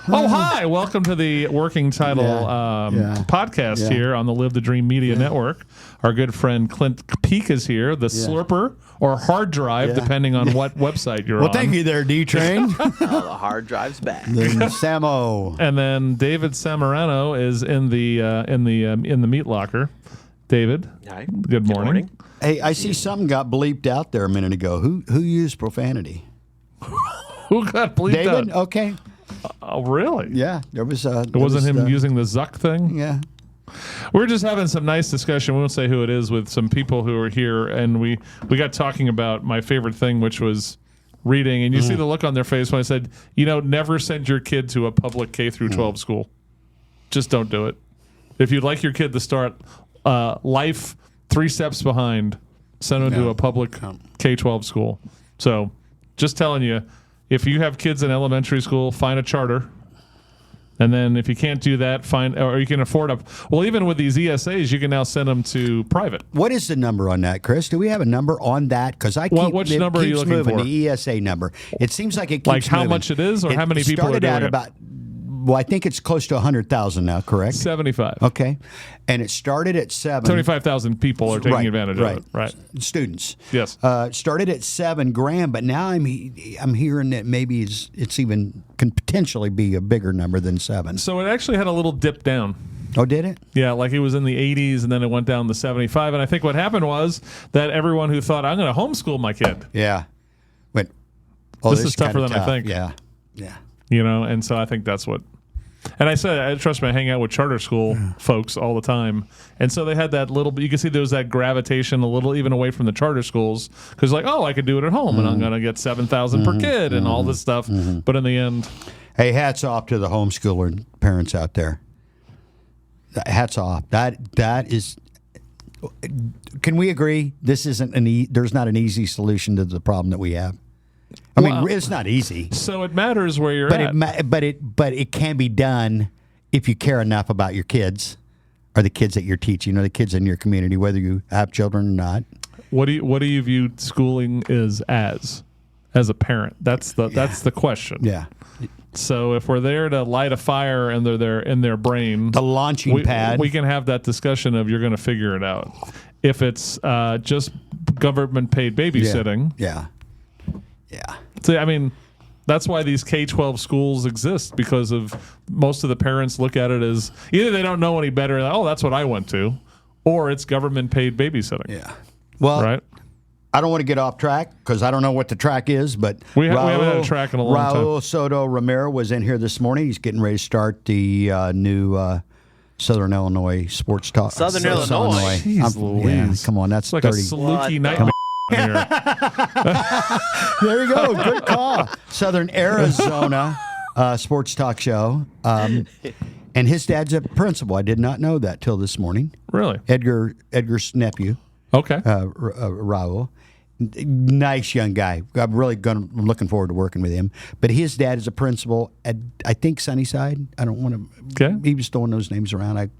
Oh, hi. Welcome to the Working Title podcast here on the Live the Dream Media Network. Our good friend Clint Peak is here, the slurper or hard drive, depending on what website you're on. Well, thank you there, D-Train. The hard drive's back. Samo. And then David Samorano is in the meat locker. David, Hi. good morning. Hey, I see something got bleeped out there a minute ago. Who used profanity? Who got bleeped David? out? Okay. Oh, really? Yeah, there was. It wasn't him using the Zuck thing? Yeah. We're just having some nice discussion. We won't say who it is with some people who are here, and we got talking about my favorite thing, which was reading. And you see the look on their face when I said, never send your kid to a public K through 12 school. Just don't do it. If you'd like your kid to start life 3 steps behind, send them to a public K-12 school. So, just telling you, if you have kids in elementary school, find a charter. And then if you can't do that, or you can afford even with these ESAs, you can now send them to private. What is the number on that, Chris? Do we have a number on that? Because which number are you looking moving, for? The ESA number. It seems like it keeps Like how moving. much it is, or how many people are doing it? Well, I think it's close to 100,000 now, correct? 75. Okay. And it started at 7. 75,000 people are taking advantage of it. Right. Students. Yes. Started at $7,000, but now I'm hearing that maybe it's even can potentially be a bigger number than 7. So it actually had a little dip down. Oh, did it? Yeah, like it was in the 80s, and then it went down to 75. And I think what happened was that everyone who thought, I'm going to homeschool my kid. Yeah. Went, this is tougher than I think. Yeah. Yeah. And so I think that's what. And I said, trust me, I hang out with charter school folks all the time. And so they had that little, you can see there was that gravitation a little even away from the charter schools. Because I could do it at home and I'm going to get $7,000 per kid and all this stuff. But in the end. Hey, hats off to the homeschooler parents out there. Hats off. That is, can we agree this isn't there's not an easy solution to the problem that we have? I mean, it's not easy. So it matters where you're at. But it can be done if you care enough about your kids or the kids that you're teaching or the kids in your community, whether you have children or not. What do you view schooling is as a parent? That's the question. Yeah. So if we're there to light a fire and they're there in their brain, the launching pad, we can have that discussion of you're going to figure it out. If it's just government paid babysitting, yeah. See, I mean, that's why these K-12 schools exist, because of most of the parents look at it as either they don't know any better, that's what I went to, or it's government paid babysitting. Yeah. Well, right. I don't want to get off track because I don't know what the track is, but we haven't had a track in a long time. Raul Soto Romero was in here this morning. He's getting ready to start the new Southern Illinois Sports Talk. Southern Illinois. Jeez Louise. Come on, that's like 30. a Saluki nightmare. Here. There you go. Good call. Southern Arizona sports talk show. And his dad's a principal. I did not know that till this morning. Really? Edgar's nephew. Okay. Raul. Nice young guy. I'm looking forward to working with him. But his dad is a principal at, I think, Sunnyside. I don't want to. Okay. He was throwing those names around.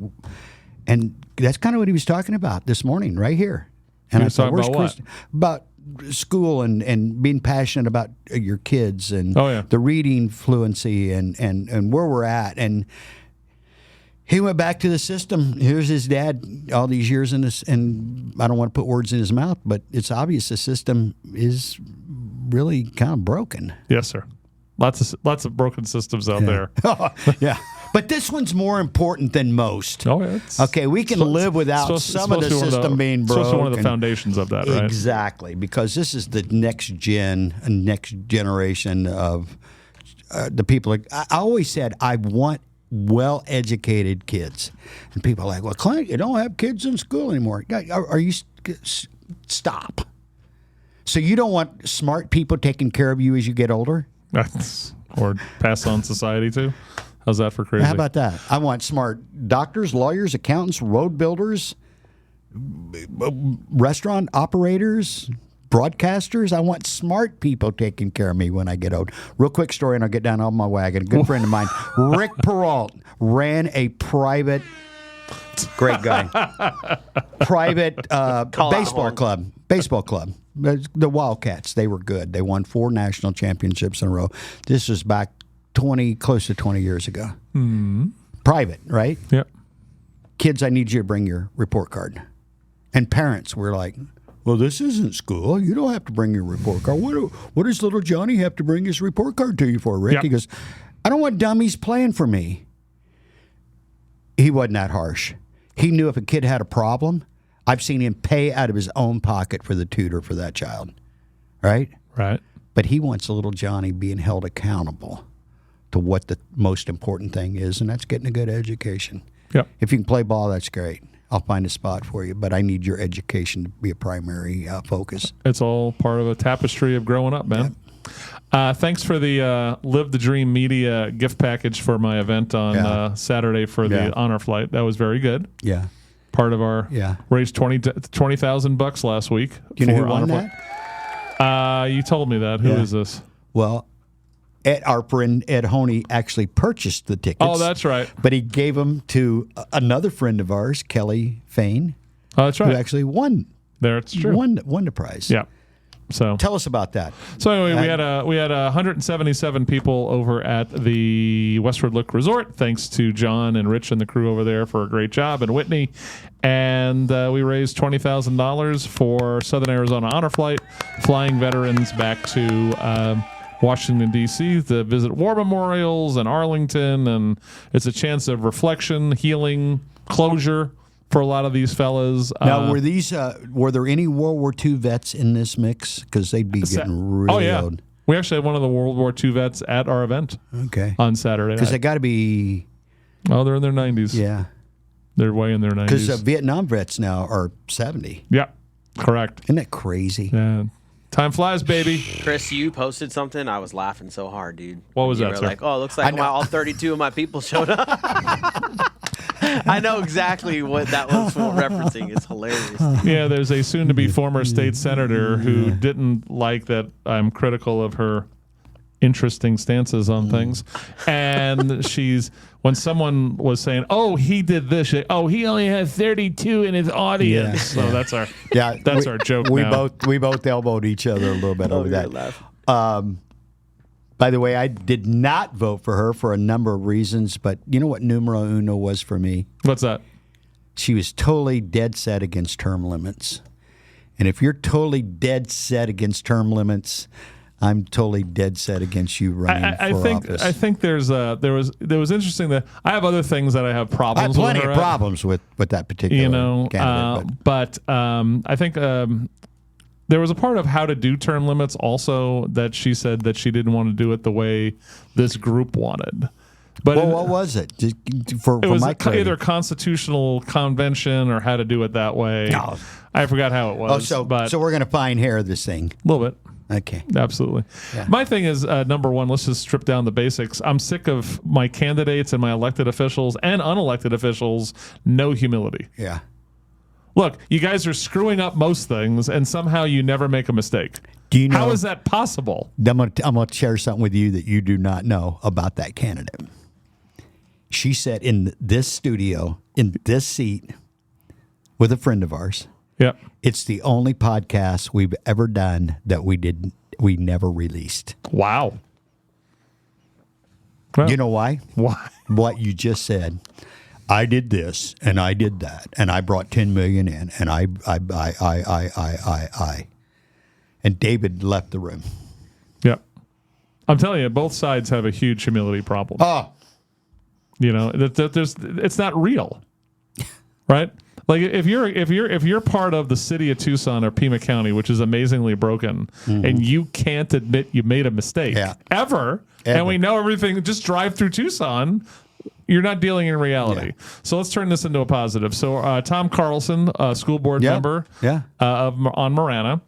And that's kind of what he was talking about this morning, right here. And I thought, where's Chris? About school and being passionate about your kids and the reading fluency and where we're at. And he went back to the system. Here's his dad all these years in this, and I don't want to put words in his mouth, but it's obvious the system is really kind of broken. Yes, sir. Lots of broken systems out there. Yeah. But this one's more important than most. Oh, yeah. Okay, we can live without some of the system being broken. It's one of the foundations of that, right? Exactly, because this is the next generation of the people. I always said I want well-educated kids, and people are like, "Well, Clint, you don't have kids in school anymore." Are you stop? So you don't want smart people taking care of you as you get older? Or pass on society too? How's that for crazy? How about that? I want smart doctors, lawyers, accountants, road builders, restaurant operators, broadcasters. I want smart people taking care of me when I get old. Real quick story, and I'll get down on my wagon. A good friend of mine, Rick Peralt, ran a private, great guy, private baseball club. The Wildcats, they were good. They won 4 national championships in a row. This was back close to 20 years ago. Private, right? Yep. Kids, I need you to bring your report card. And parents were like, well, this isn't school. You don't have to bring your report card. What does little Johnny have to bring his report card to you for, Rick? Yep. He goes, I don't want dummies playing for me. He wasn't that harsh. He knew if a kid had a problem, I've seen him pay out of his own pocket for the tutor for that child, right? Right. But he wants little Johnny being held accountable to what the most important thing is, and that's getting a good education. Yep. If you can play ball, that's great. I'll find a spot for you, but I need your education to be a primary focus. It's all part of a tapestry of growing up, man. Thanks for the Live the Dream Media gift package for my event on Saturday for the honor flight. That was very good. Yeah. Part of our raised $20,000 last week. Do you know who won that? You told me that. Who is this? Well, our friend Ed Honey actually purchased the tickets. Oh, that's right. But he gave them to another friend of ours, Kelly Fain. Oh, that's right. Who actually won. There, it's true. Won the prize. Yeah. So tell us about that. So anyway, we had 177 people over at the Westward Look Resort. Thanks to John and Rich and the crew over there for a great job, and Whitney. And we raised $20,000 for Southern Arizona Honor Flight, flying veterans back to Washington, D.C. to visit war memorials and Arlington. And it's a chance of reflection, healing, closure for a lot of these fellas. Now, were there any World War II vets in this mix? Because they'd be getting really old. We actually had one of the World War II vets at our event on Saturday. Because they got to be... Oh, they're in their 90s. Yeah. They're way in their 90s. Because Vietnam vets now are 70. Yeah, correct. Isn't that crazy? Yeah. Time flies, baby. Chris, you posted something. I was laughing so hard, dude. What was that, You were sir? like, oh, it looks like all 32 of my people showed up. I know exactly what that was referencing. It's hilarious. Yeah, there's a soon-to-be former state senator who didn't like that I'm critical of her interesting stances on things. And when someone was saying, oh, he did this, he only has 32 in his audience. So that's our our joke now. We both elbowed each other a little bit over that. By the way, I did not vote for her for a number of reasons, but you know what numero uno was for me? What's that? She was totally dead set against term limits. And if you're totally dead set against term limits, I'm totally dead set against you running for office. I think there was interesting that I have other things that I have problems with. I have plenty of problems with that particular candidate. But I think there was a part of how to do term limits also that she said that she didn't want to do it the way this group wanted. But what was it? It was either constitutional convention or how to do it that way. No. I forgot how it was. So we're going to fine hair this thing. A little bit. Okay. Absolutely. Yeah. My thing is, number one, let's just strip down the basics. I'm sick of my candidates and my elected officials and unelected officials, no humility. Yeah. Look, you guys are screwing up most things, and somehow you never make a mistake. Do you know, how is that possible? I'm going to share something with you that you do not know about that candidate. She sat in this studio, in this seat, with a friend of ours. Yep. It's the only podcast we've ever done that we never released. Wow. Well, you know why? Why? What you just said. I did this and I did that and I brought 10 million in and I. And David left the room. Yep. I'm telling you, both sides have a huge humility problem. Oh. You know, it's not real. Right? Like if you're part of the city of Tucson or Pima County, which is amazingly broken, and you can't admit you made a mistake ever, and we know everything, just drive through Tucson. You're not dealing in reality. Yeah. So let's turn this into a positive. So Tom Carlson, school board member on Marana,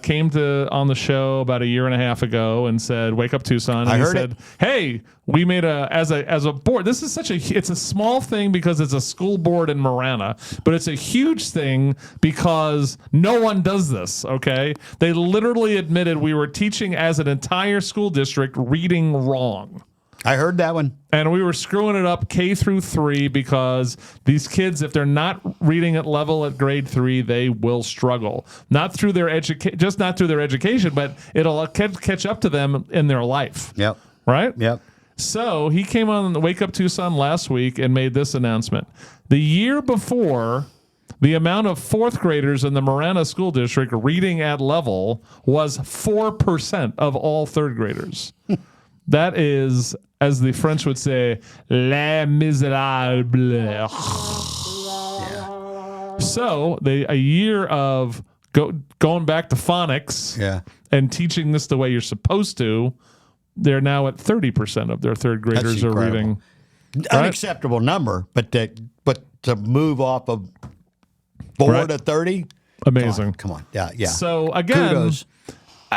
came on the show about a year and a half ago and said, "Wake up, Tucson!" And he said, "Hey, we made as a board. This is it's a small thing because it's a school board in Marana, but it's a huge thing because no one does this. Okay, they literally admitted we were teaching as an entire school district reading wrong." I heard that one. And we were screwing it up K through 3 because these kids, if they're not reading at level at grade 3, they will struggle. Not through their not through their education, but it'll catch up to them in their life. Yep. Right? Yep. So he came on the Wake Up Tucson last week and made this announcement. The year before, the amount of fourth graders in the Marana School District reading at level was 4% of all third graders. That is, as the French would say, la misérable. So a year of going back to phonics and teaching this the way you're supposed to, they're now at 30% of their third graders are reading. Unacceptable number, but to move off of 4 to 30, amazing. Come on. Yeah. So again, kudos.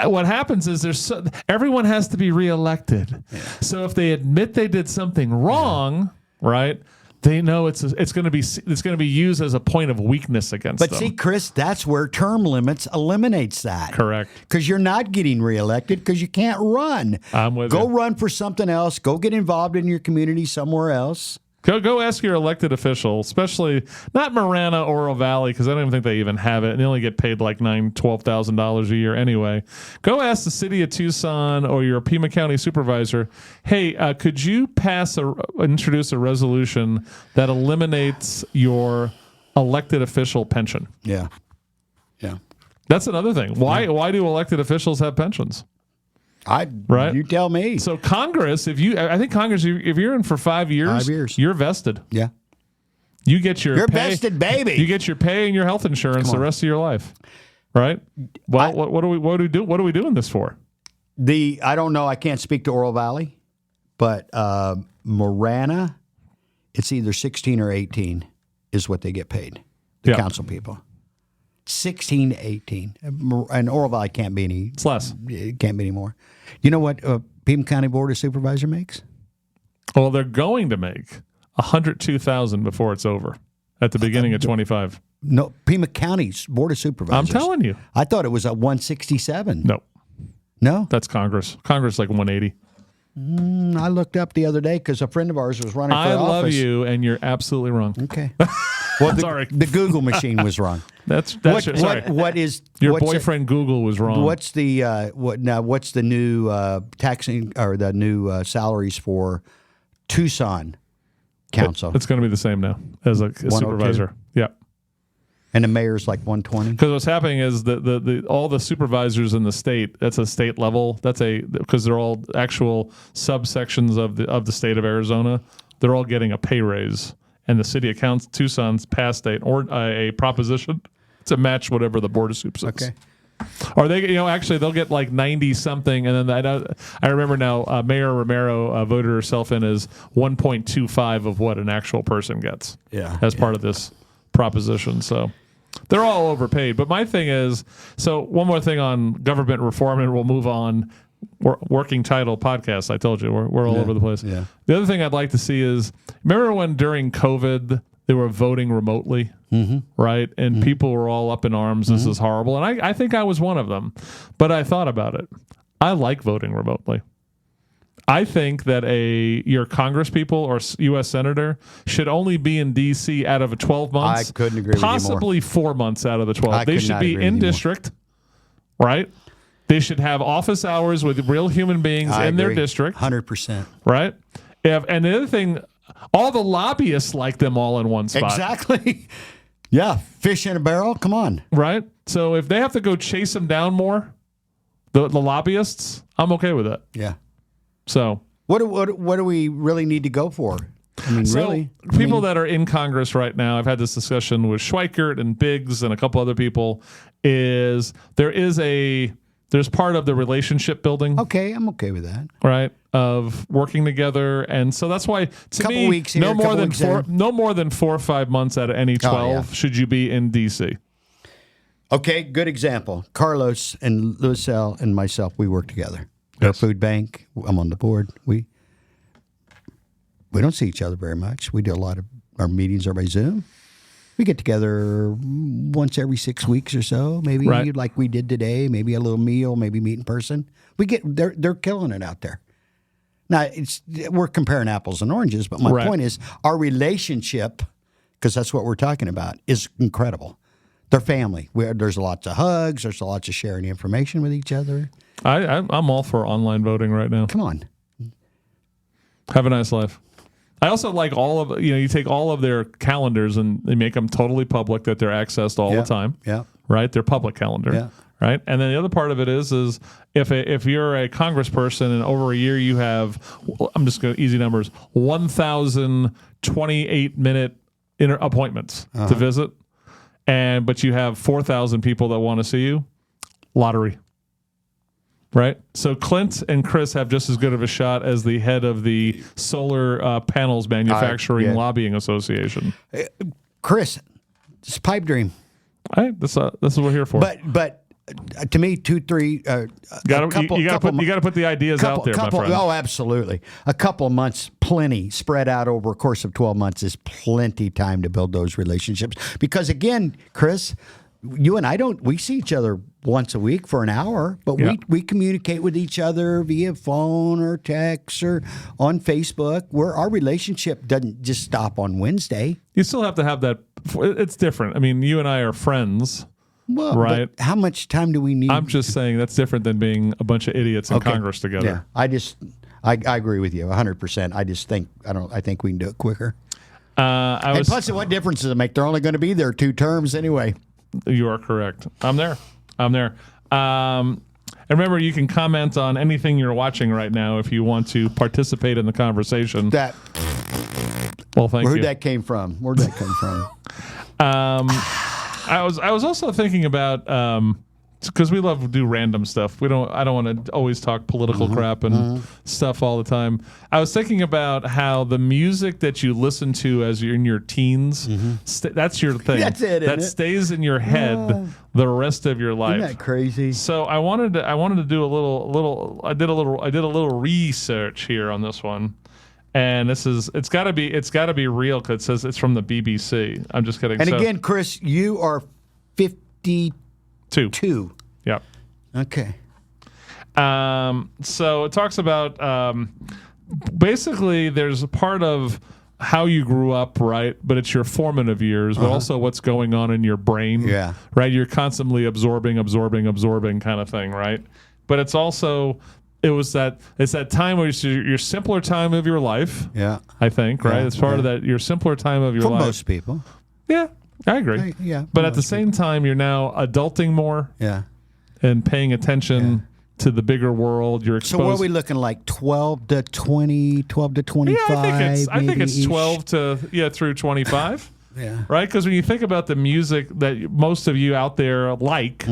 What happens is everyone has to be reelected. Yeah. So if they admit they did something wrong, right? They know it's going to be used as a point of weakness against them. But see, Chris, that's where term limits eliminates that. Correct. Because you're not getting reelected because you can't run. I'm with you. Go run for something else. Go get involved in your community somewhere else. Go ask your elected official, especially not Marana, Oro Valley, because I don't even think they even have it, and they only get paid like $12,000 a year anyway. Go ask the city of Tucson or your Pima County supervisor, hey, could you introduce a resolution that eliminates your elected official pension? Yeah. That's another thing. Why do elected officials have pensions? You tell me. So Congress, if you're in for 5 years, you're vested. Yeah. You get your pay, vested, baby. You get your pay and your health insurance the rest of your life. Right? Well, what do we do? What are we doing this for? I don't know. I can't speak to Oro Valley, but Marana, it's either 16 or 18 is what they get paid. The council people. 16 to 18. And Oro Valley can't be any. It's less. It can't be any more. You know what Pima County Board of Supervisor makes? Well, they're going to make $102,000 before it's over at the beginning of 25. No, Pima County's Board of Supervisors. I'm telling you. I thought it was at 167. No? That's Congress. Congress like 180. I looked up the other day because a friend of ours was running for office. I love you, and you're absolutely wrong. Okay. Well, the Google machine was wrong. What is your boyfriend Google was wrong? What's the what's the new taxing or the new salaries for Tucson Council? It's going to be the same now as a supervisor. Yeah. And the mayor's like 120. Because what's happening is all the supervisors in the state. That's a state level. Because they're all actual subsections of the state of Arizona. They're all getting a pay raise. And the city of Tucson's passed a proposition to match whatever the Board of Soup says. Okay. Or they, actually they'll get like 90 something, and then I remember now Mayor Romero voted herself in as 1.25 of what an actual person gets. Yeah. As part of this proposition, so they're all overpaid. But my thing is, so one more thing on government reform, and we'll move on. Working title podcast. I told you we're all over the place. Yeah. The other thing I'd like to see is, remember when during COVID they were voting remotely, right? And people were all up in arms. This is horrible. And I think I was one of them. But I thought about it. I like voting remotely. I think that your Congress people or U.S. Senator should only be in D.C. out of 12 months. I couldn't agree with you more. Possibly 4 months out of the 12. They should be in district, right? They should have office hours with real human beings in their district. 100%. Right? And the other thing, all the lobbyists like them all in one spot. Exactly. Yeah. Fish in a barrel. Come on. Right? So if they have to go chase them down more, the lobbyists, I'm okay with that. Yeah. So what do we really need to go for? I mean, really? People that are in Congress right now, I've had this discussion with Schweikert and Biggs and a couple other people, there's part of the relationship building. Okay, I'm okay with that. Right? Of working together. And so that's why, to me, weeks here, no more than 4 or 5 months out of any 12 should you be in D.C. Okay, good example. Carlos and Lucille and myself, we work together. Our food bank, I'm on the board. We don't see each other very much. We do a lot of our meetings are by Zoom. We get together once every 6 weeks or so, maybe like we did today, maybe a little meal, maybe meet in person. They're killing it out there. Now, we're comparing apples and oranges, but my point is our relationship, because that's what we're talking about, is incredible. They're family. There's lots of hugs. There's lots of sharing information with each other. I'm all for online voting right now. Come on. Have a nice life. I also like all of, you take all of their calendars and they make them totally public, that they're accessed all the time. Yeah. Right? They're public calendar. Yeah. Right? And then the other part of it is if you're a congressperson and over a year you have, I'm just going to easy numbers, 1,028-minute appointments to visit, but you have 4,000 people that want to see you, lottery. Right? So Clint and Chris have just as good of a shot as the head of the Solar Panels Manufacturing Lobbying Association. Chris, it's a pipe dream. Right? This is what we're here for. But to me, 2, 3, you got to put the ideas out there, my friend. Oh, absolutely. A couple of months, plenty, spread out over a course of 12 months is plenty time to build those relationships. Because again, Chris, you and I we see each other once a week for an hour, but we communicate with each other via phone or text or on Facebook, where our relationship doesn't just stop on Wednesday. You still have to have that. It's different. I mean, you and I are friends. Well, right. How much time do we need? I'm just saying that's different than being a bunch of idiots in Congress together. Yeah, I agree with you 100%. I think we can do it quicker. Plus, what difference does it make? They're only going to be there 2 terms anyway. You are correct. I'm there. And remember, you can comment on anything you're watching right now if you want to participate in the conversation. Well, thank you. Where'd that come from? I was also thinking about because we love to do random stuff. I don't want to always talk political crap and stuff all the time. I was thinking about how the music that you listen to as you're in your teens, that's your thing. That's it. That stays in your head the rest of your life. Isn't that crazy? So I wanted to do a little research here on this one. And it's got to be real because it says it's from the BBC. I'm just kidding. And again, Chris, you are 52. Yep. Okay. So it talks about basically there's a part of how you grew up, right? But it's your formative years, but also what's going on in your brain. Yeah. Right? You're constantly absorbing kind of thing, right? But it's also it's that time where it's your simpler time of your life. Yeah. I think, right? It's part of that your simpler time of your life. For most people. Yeah. I agree. But at the same time, you're now adulting more. Yeah. And paying attention to the bigger world. You're exposed. So what are we looking like? 12 to 20, 12 to 25? Yeah, I think it's 12 to through 25. Yeah. Right? Because when you think about the music that most of you out there like,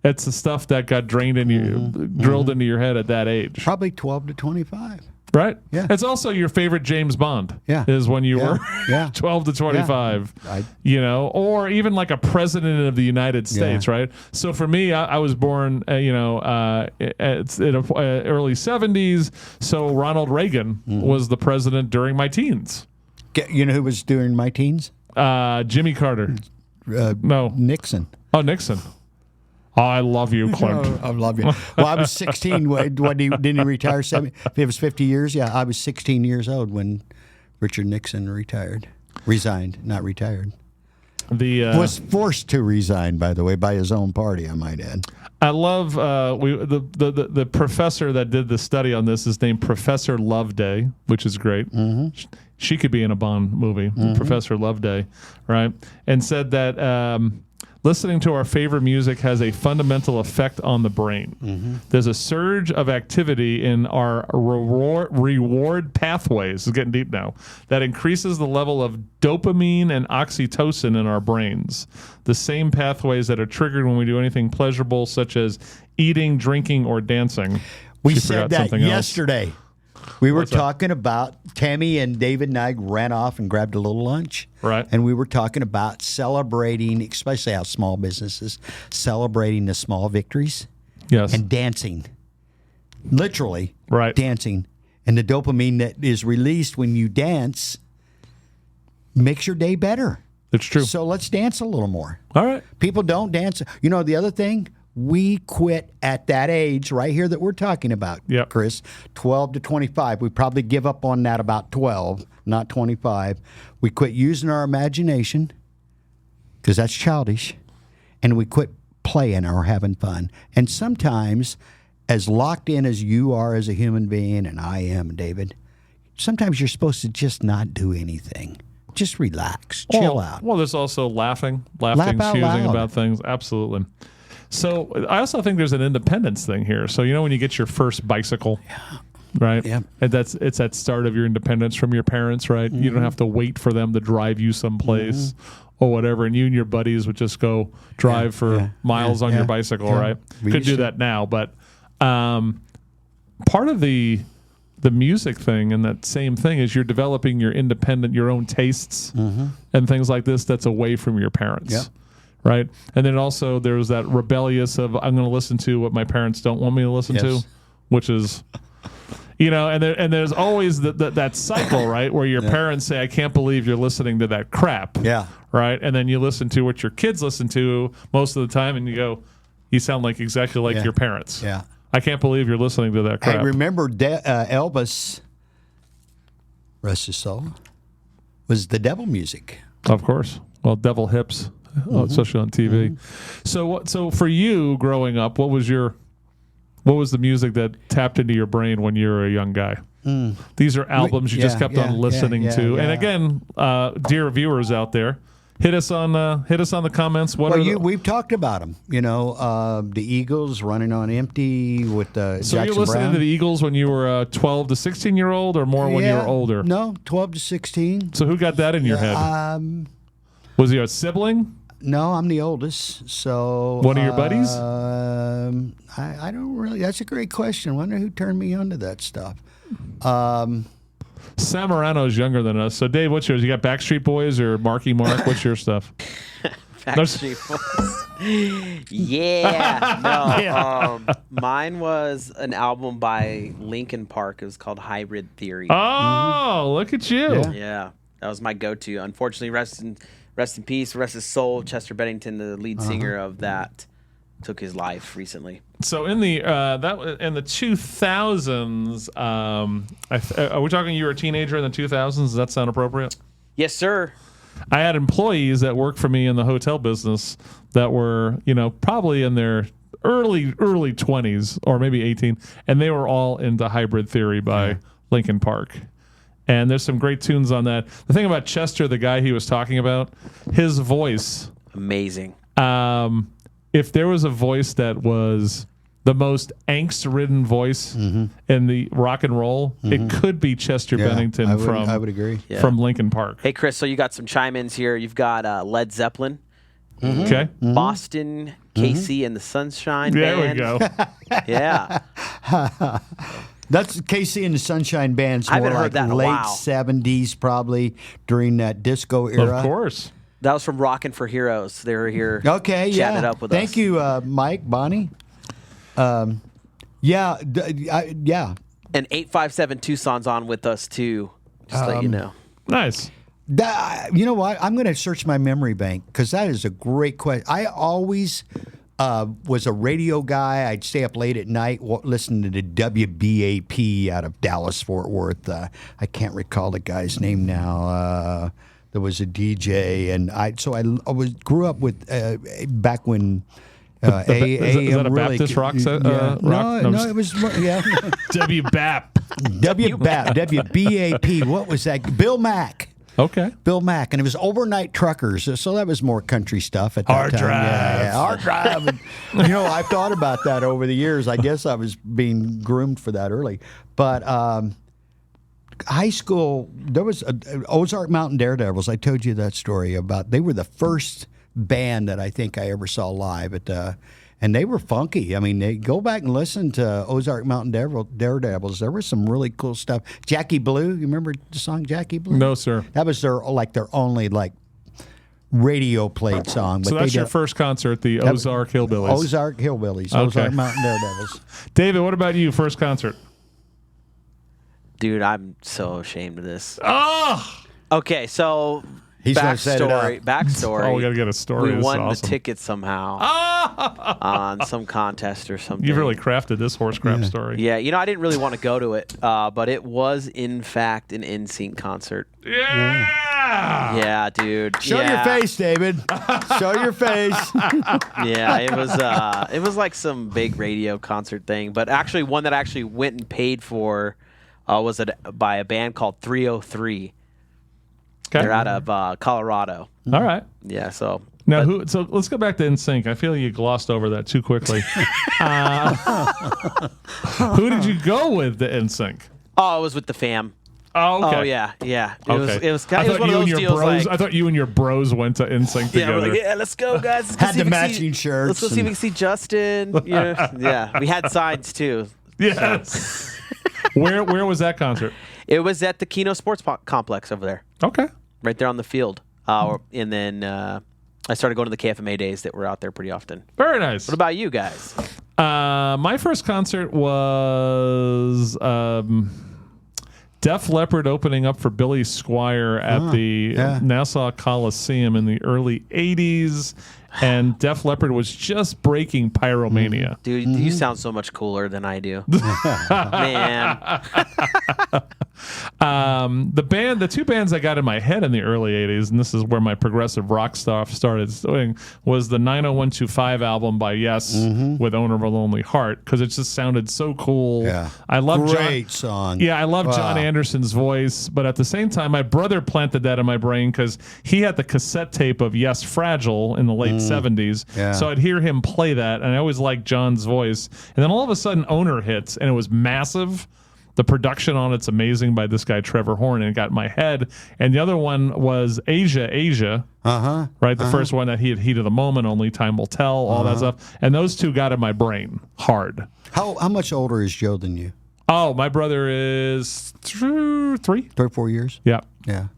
it's the stuff that got drained into you, drilled into your head at that age. Probably 12 to 25. Right? Yeah. It's also your favorite James Bond. Yeah. Is when you were 12 to 25. Yeah. Or even like a president of the United States, right? So for me, I was born, it's in early 70s. So Ronald Reagan was the president during my teens. You know who was during my teens? Jimmy Carter. No. Nixon. Oh, Nixon. Oh, I love you, Clint. I love you. Well, I was 16. Didn't he retire? It was 50 years. Yeah, I was 16 years old when Richard Nixon resigned, not retired. Was forced to resign, by the way, by his own party, I might add. I love the professor that did the study on this is named Professor Loveday, which is great. She could be in a Bond movie, Professor Loveday, right? And said that listening to our favorite music has a fundamental effect on the brain. There's a surge of activity in our reward pathways, it's getting deep now, that increases the level of dopamine and oxytocin in our brains. The same pathways that are triggered when we do anything pleasurable, such as eating, drinking, or dancing. We said that yesterday. We were talking about Tammy and David and I ran off and grabbed a little lunch. Right. And we were talking about celebrating, especially how small businesses, celebrating the small victories. Yes. And dancing. Literally. Right. Dancing. And the dopamine that is released when you dance makes your day better. It's true. So let's dance a little more. All right. People don't dance. You know, the other thing, we quit at that age right here that we're talking about, Chris, 12 to 25. We probably give up on that about 12, not 25. We quit using our imagination because that's childish, and we quit playing or having fun. And sometimes, as locked in as you are as a human being, and I am, David, sometimes you're supposed to just not do anything. Just relax, chill out. Well, there's also laughing, Laugh out choosing loud. about things. Absolutely. So I also think there's an independence thing here. So when you get your first bicycle, right? Yeah. And it's that start of your independence from your parents, right? You don't have to wait for them to drive you someplace or whatever, and you and your buddies would just go drive for miles on your bicycle, right? We Could used do to. that now, but part of the music thing and that same thing is you're developing your own tastes and things like this that's away from your parents. Yeah. Right. And then also there's that rebellious of I'm going to listen to what my parents don't want me to listen to, which is, and there's always that cycle, right? Where your parents say, I can't believe you're listening to that crap. Yeah. Right. And then you listen to what your kids listen to most of the time and you go, you sound like exactly like your parents. Yeah. I can't believe you're listening to that crap. I remember Elvis, rest his soul, was the devil music. Of course. Well, devil hips, especially on TV. So for you growing up, what was the music that tapped into your brain when you were a young guy? These are albums you just kept on listening to. And again, dear viewers out there, hit us on the comments. We've talked about them. The Eagles, Running on Empty with So Jackson you were listening Browne. to the Eagles when you were 12 to 16-year-old, or more when you were older? No, 12 to 16. So who got that in your head? Was he a sibling? No, I'm the oldest. So One of your buddies? I don't really. That's a great question. I wonder who turned me onto that stuff. Sam Morano's younger than us. So, Dave, what's yours? You got Backstreet Boys or Marky Mark? What's your stuff? Backstreet Boys. Yeah. No. Mine was an album by Linkin Park. It was called Hybrid Theory. Oh, look at you. Yeah. That was my go-to. Unfortunately, rest in peace, rest his soul. Chester Bennington, the lead singer of that, took his life recently. So in the 2000s, are we talking you were a teenager in the 2000s? Does that sound appropriate? Yes, sir. I had employees that worked for me in the hotel business that were, probably in their early 20s or maybe 18, and they were all into Hybrid Theory by Linkin Park. And there's some great tunes on that. The thing about Chester, the guy he was talking about, his voice, amazing. If there was a voice that was the most angst-ridden voice in the rock and roll, it could be Chester Bennington I would agree. from Linkin Park. Hey, Chris, so you got some chime-ins here. You've got Led Zeppelin, Okay. Boston, Casey and the Sunshine There Band. we go. Yeah. That's Casey and the Sunshine Band's I more haven't heard like that in a late while. 70s, probably during that disco era. Of course. That was from Rockin' for Heroes. They were here Okay, chatting it up with us. Thank you, Mike, Bonnie. Yeah. And 857 Tucson's on with us, too. Just to let you know. Nice. You know what? I'm going to search my memory bank because that is a great question. I always was a radio guy. I'd stay up late at night listening to WBAP out of Dallas, Fort Worth. I can't recall the guy's name now. There was a DJ, and I grew up with back when. Is that a really, Baptist rock set? Yeah. Rock? No, it was WBAP. WBAP. What was that? Bill Mack. Okay. Bill Mack, and it was Overnight Truckers, so that was more country stuff at that Hard time. drive. Yeah, hard drive. And, I've thought about that over the years. I guess I was being groomed for that early. But high school, there was Ozark Mountain Daredevils. I told you that story about. They were the first band that I think I ever saw live and they were funky. I mean, they go back and listen to Ozark Mountain Daredevils. There was some really cool stuff. Jackie Blue, you remember the song Jackie Blue? No, sir. That was their only radio played song. But So that's your first concert, the Ozark Hillbillies. Ozark Hillbillies, Okay. Ozark Mountain Daredevils. David, what about you? First concert? Dude, I'm so ashamed of this. Oh! Okay, so He's gonna set it up. backstory. Oh, we got to get a story. We This is won awesome. the ticket somehow on some contest or something. You've really crafted this horse crap story. Yeah, I didn't really want to go to it, but it was in fact an NSYNC concert. Yeah! Yeah, dude. Show your face, David. Show your face. Yeah, it was like some big radio concert thing, but actually one that I actually went and paid for was by a band called 303. Okay. They're out of Colorado. All right. Yeah, so. Now, so let's go back to NSYNC. I feel you glossed over that too quickly. Who did you go with the NSYNC? Oh, it was with the fam. Oh, okay. Oh, yeah. Okay. It was kind of one of those deals like, I thought you and your bros went to NSYNC yeah, together. we're like, yeah, let's go, guys. Let's go Had see the if we matching see, shirts. Let's go see if we can see Justin. Yeah. We had signs, too. Yes. Where was that concert? It was at the Keno Sports Complex over there. Okay. Right there on the field. And then I started going to the KFMA days that were out there pretty often. Very nice. What about you guys? My first concert was Def Leppard opening up for Billy Squier at the Nassau Coliseum in the early 80s. And Def Leppard was just breaking Pyromania. Dude, you sound so much cooler than I do. Man. The two bands I got in my head in the early 80s, and this is where my progressive rock stuff started doing, was the 90125 album by Yes with Owner of a Lonely Heart, because it just sounded so cool. Yeah. I love Great song. Yeah, I love John Anderson's voice, but at the same time, my brother planted that in my brain because he had the cassette tape of Yes Fragile in the late 70s. Yeah. So I'd hear him play that, and I always liked John's voice. And then all of a sudden, Owner hits, and it was massive. The production on it's amazing by this guy, Trevor Horn, and it got in my head. And the other one was Asia. Right? The first one that he had Heat of the Moment, Only Time Will Tell, all that stuff. And those two got in my brain hard. How much older is Joe than you? Oh, my brother is 3. 3 or 4 years? Yeah. Yeah.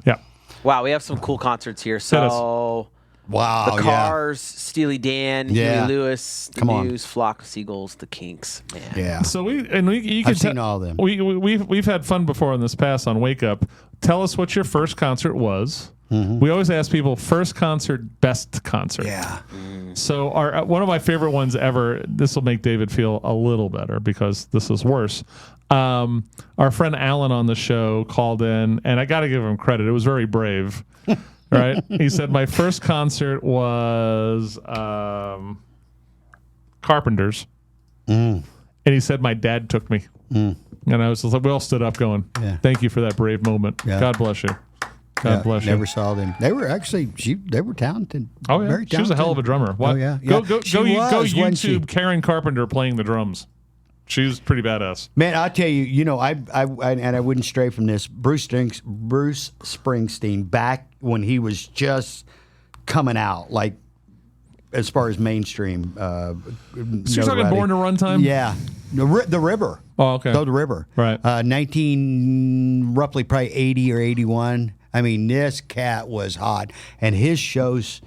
Yeah. Wow, we have some cool concerts here. So, wow, the Cars, Steely Dan, Yeah. Huey Lewis, The Come on. News, Flock of Seagulls, The Kinks. Man. Yeah. So you can I've seen all of them. We've had fun before in this past on Wake Up. Tell us what your first concert was. We always ask people first concert, best concert. Yeah. So one of my favorite ones ever. This will make David feel a little better because this is worse. Our friend Alan on the show called in, and I got to give him credit. It was very brave. Right? He said my first concert was Carpenters, and he said my dad took me, and I was like, we all stood up going, "Thank you for that brave moment. Yeah. God bless you. God bless you." Never saw them. They were actually they were talented. Oh yeah, Very she was a hell of a drummer. What? Oh yeah. Go She was, wasn't she? YouTube Karen Carpenter playing the drums. She was pretty badass. Man, I'll tell you, I and I wouldn't stray from this. Bruce Springsteen, back when he was just coming out, like as far as mainstream. So you're talking Born to Run time? Yeah, the River. Oh, okay. The River. Right. 19, roughly probably 80 or 81. I mean, this cat was hot, and his shows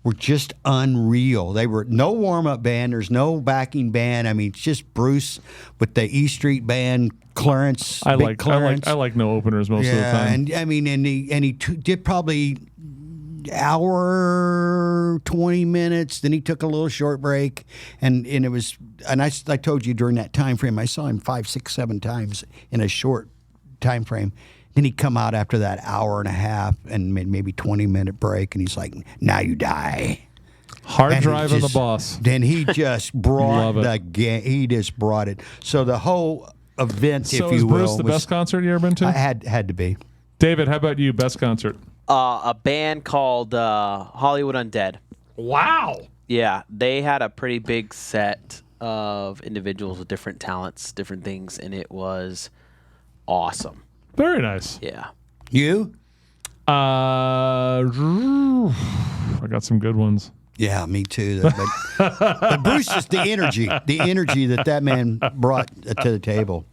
were just unreal. They were no warm-up band. There's no backing band. I mean, it's just Bruce with the E Street Band, Clarence. I Big Clarence. like no openers most of the time. And I mean, and he did probably hour 20 minutes. Then he took a little short break, and it was. And I told you during that time frame, I saw him 5, 6, 7 times in a short time frame. Then he'd come out after that hour and a half and maybe 20-minute break, and he's like, "Now you die." Hard And drive he on the just- boss. Then he just brought Love it. the game. He just brought it. So the whole event, So if is you will, Bruce the was- best concert you ever been to? I had to be. David, how about you? Best concert? A band called Hollywood Undead. Wow. Yeah, they had a pretty big set of individuals with different talents, different things, and it was awesome. Very nice. Yeah. You? I got some good ones. Yeah, me too. But Bruce is the energy that man brought to the table.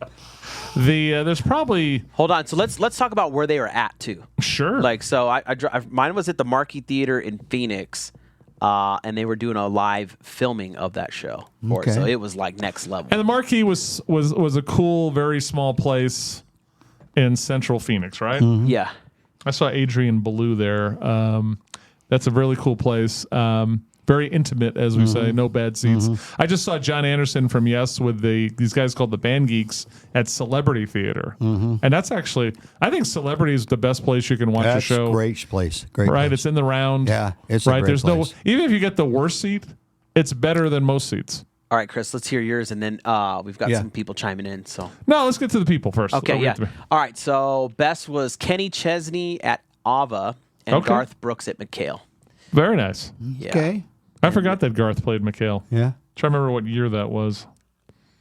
There's probably Hold on. So let's talk about where they were at too. sure. Like, so mine was at the Marquee Theater in Phoenix, and they were doing a live filming of that show. Okay. So it was like next level. And the Marquee was a cool, very small place in central Phoenix, right? Yeah. I saw Adrian Ballou there. That's a really cool place. Very intimate, as we say. No bad seats. I just saw John Anderson from Yes with these guys called the Band Geeks at Celebrity Theater, and that's actually, I think Celebrity is the best place you can watch That's a show. great place. Great Right, place. it's in the round. Yeah, it's a right. great There's place. no, even if you get the worst seat, it's better than most seats. All right, Chris, let's hear yours, and then we've got some people chiming in. So no, let's get to the people first. Okay, yeah. All right, so best was Kenny Chesney at Ava and Garth Brooks at McHale. Very nice. Yeah. Okay. I forgot that Garth played McHale. Yeah. Try to remember what year that was.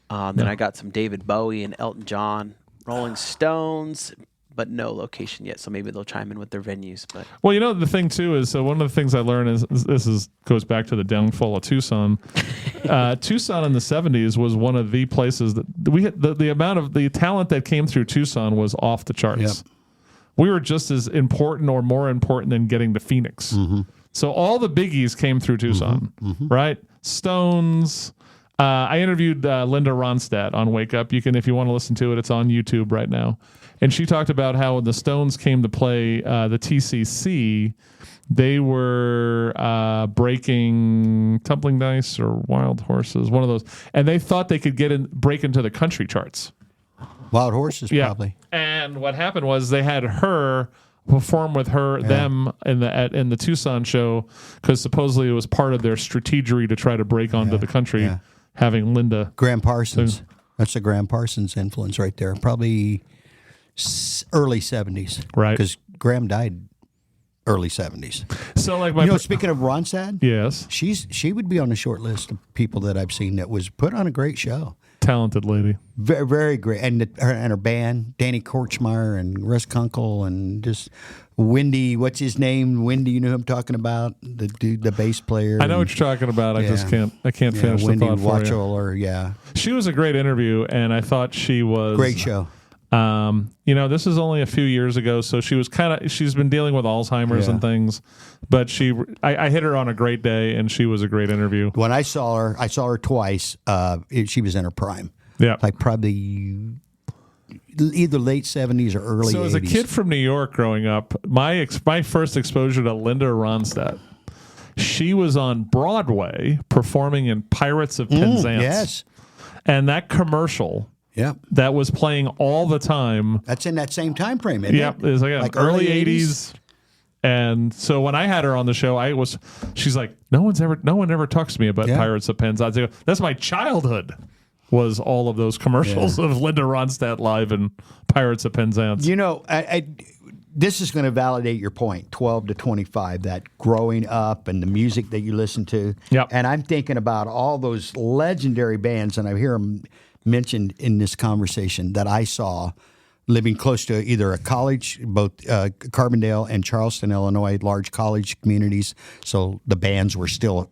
Then I got some David Bowie and Elton John, Rolling Stones, but no location yet. So maybe they'll chime in with their venues. But well, you know, the thing too is, so one of the things I learned is goes back to the downfall of Tucson. Tucson in the 70s was one of the places that we had the amount of the talent that came through Tucson was off the charts. Yep. We were just as important or more important than getting to Phoenix. Mm-hmm. So all the biggies came through Tucson, right? Stones. I interviewed Linda Ronstadt on Wake Up. You can, if you want to listen to it, it's on YouTube right now. And she talked about how when the Stones came to play the TCC, they were breaking Tumbling Dice or Wild Horses, one of those, and they thought they could break into the country charts. Wild Horses, probably. And what happened was they had her perform with them in the Tucson show because supposedly it was part of their strategy to try to break onto the country. Having Linda Graham Parsons. That's a Graham Parsons influence right there. Probably early 70s. Right. Because Graham died early 70s. So like speaking of Ronstadt, yes, she would be on a short list of people that I've seen that was put on a great show. Talented lady. Very, very great. And her band, Danny Korchmeyer and Russ Kunkel and just Wendy, what's his name? Wendy, you know who I'm talking about? The dude, the bass player. I know what you're talking about. I just can't finish Wendy the thought Watchell, for you. She She was a great interview, and I thought she was... Great show. This is only a few years ago, so she's been dealing with Alzheimer's and things, but I hit her on a great day, and she was a great interview. When I saw her twice. She was in her prime. Yeah. Like probably either late 70s or early 80s. So as a kid from New York growing up, my first exposure to Linda Ronstadt, she was on Broadway performing in Pirates of Penzance. Yes. And that commercial... Yeah, that was playing all the time. That's in that same time frame, isn't it? It was like early 80s. And so when I had her on the show, she's like, no one ever talks to me about Pirates of Penzance. I go, that's my childhood. Was all of those commercials of Linda Ronstadt live in Pirates of Penzance. You know, this is going to validate your point, 12 to 25, that growing up and the music that you listen to. Yep. And I'm thinking about all those legendary bands, and I hear them mentioned in this conversation that I saw living close to either a college, both Carbondale and Charleston, Illinois, large college communities. So the bands were still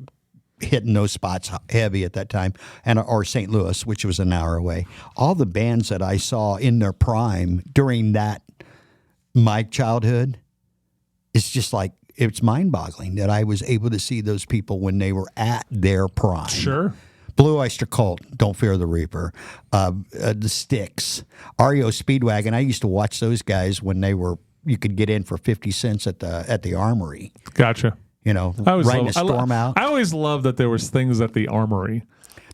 hitting those spots heavy at that time, or St. Louis, which was an hour away. All the bands that I saw in their prime during my childhood, it's just like, it's mind-boggling that I was able to see those people when they were at their prime. Sure. Blue Oyster Cult, Don't Fear the Reaper, the Styx, REO Speedwagon. I used to watch those guys when you could get in for 50 cents at the Armory. Gotcha. You know, riding a storm out. I always loved that there was things at the Armory.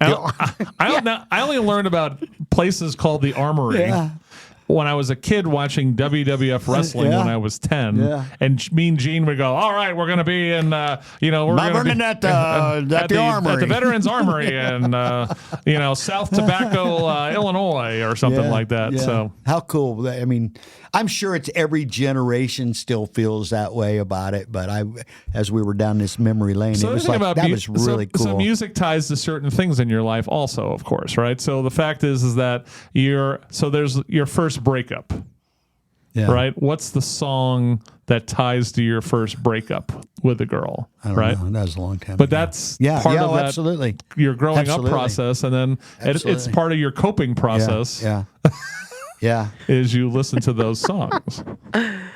I only learned about places called the Armory when I was a kid watching WWF wrestling when I was 10. Yeah. And me and Gene would go, all right, we're going to be in, we're going to be at the Armory. At the Veterans Armory in, South Tobacco, Illinois or something like that. Yeah. So how cool. I mean, I'm sure it's every generation still feels that way about it. But as we were down this memory lane, it was like, that was really cool. So music ties to certain things in your life also, of course, right? So the fact is that there's your first breakup, right? What's the song that ties to your first breakup with a girl? I don't know. That was a long time but ago. That's part of that, absolutely. Your growing up process, and then it's part of your coping process. Yeah. Is you listen to those songs,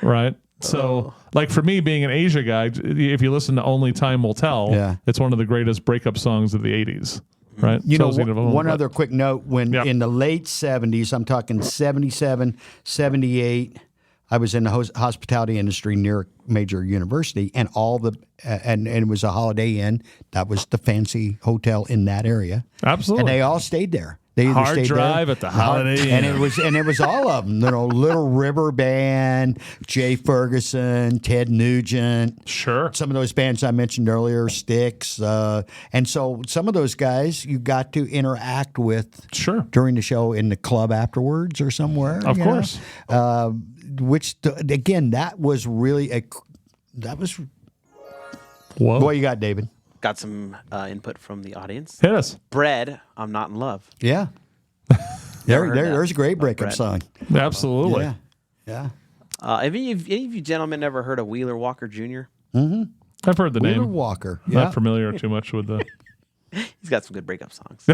right? So, like for me, being an Asia guy, if you listen to Only Time Will Tell, it's one of the greatest breakup songs of the 80s. Right. You know, one other quick note, when in the late 70s, I'm talking 77, 78, I was in the hospitality industry near a major university, and and it was a Holiday Inn. That was the fancy hotel in that area. Absolutely. And they all stayed there. They either Hard stayed Drive there, at the Holiday and Inn. it was all of them. Little River Band, Jay Ferguson, Ted Nugent. Sure. Some of those bands I mentioned earlier, Styx, and so some of those guys you got to interact with. Sure. During the show in the club afterwards or somewhere. Of course. Again, that was really Whoa. What you got, David? Got some input from the audience. Hit us. Bread, I'm Not in Love. Yeah. There's a great breakup song. Absolutely. Yeah. Have any of you gentlemen ever heard of Wheeler Walker Jr.? I've heard the Wheeler name. Walker. Not familiar too much with the. He's got some good breakup songs.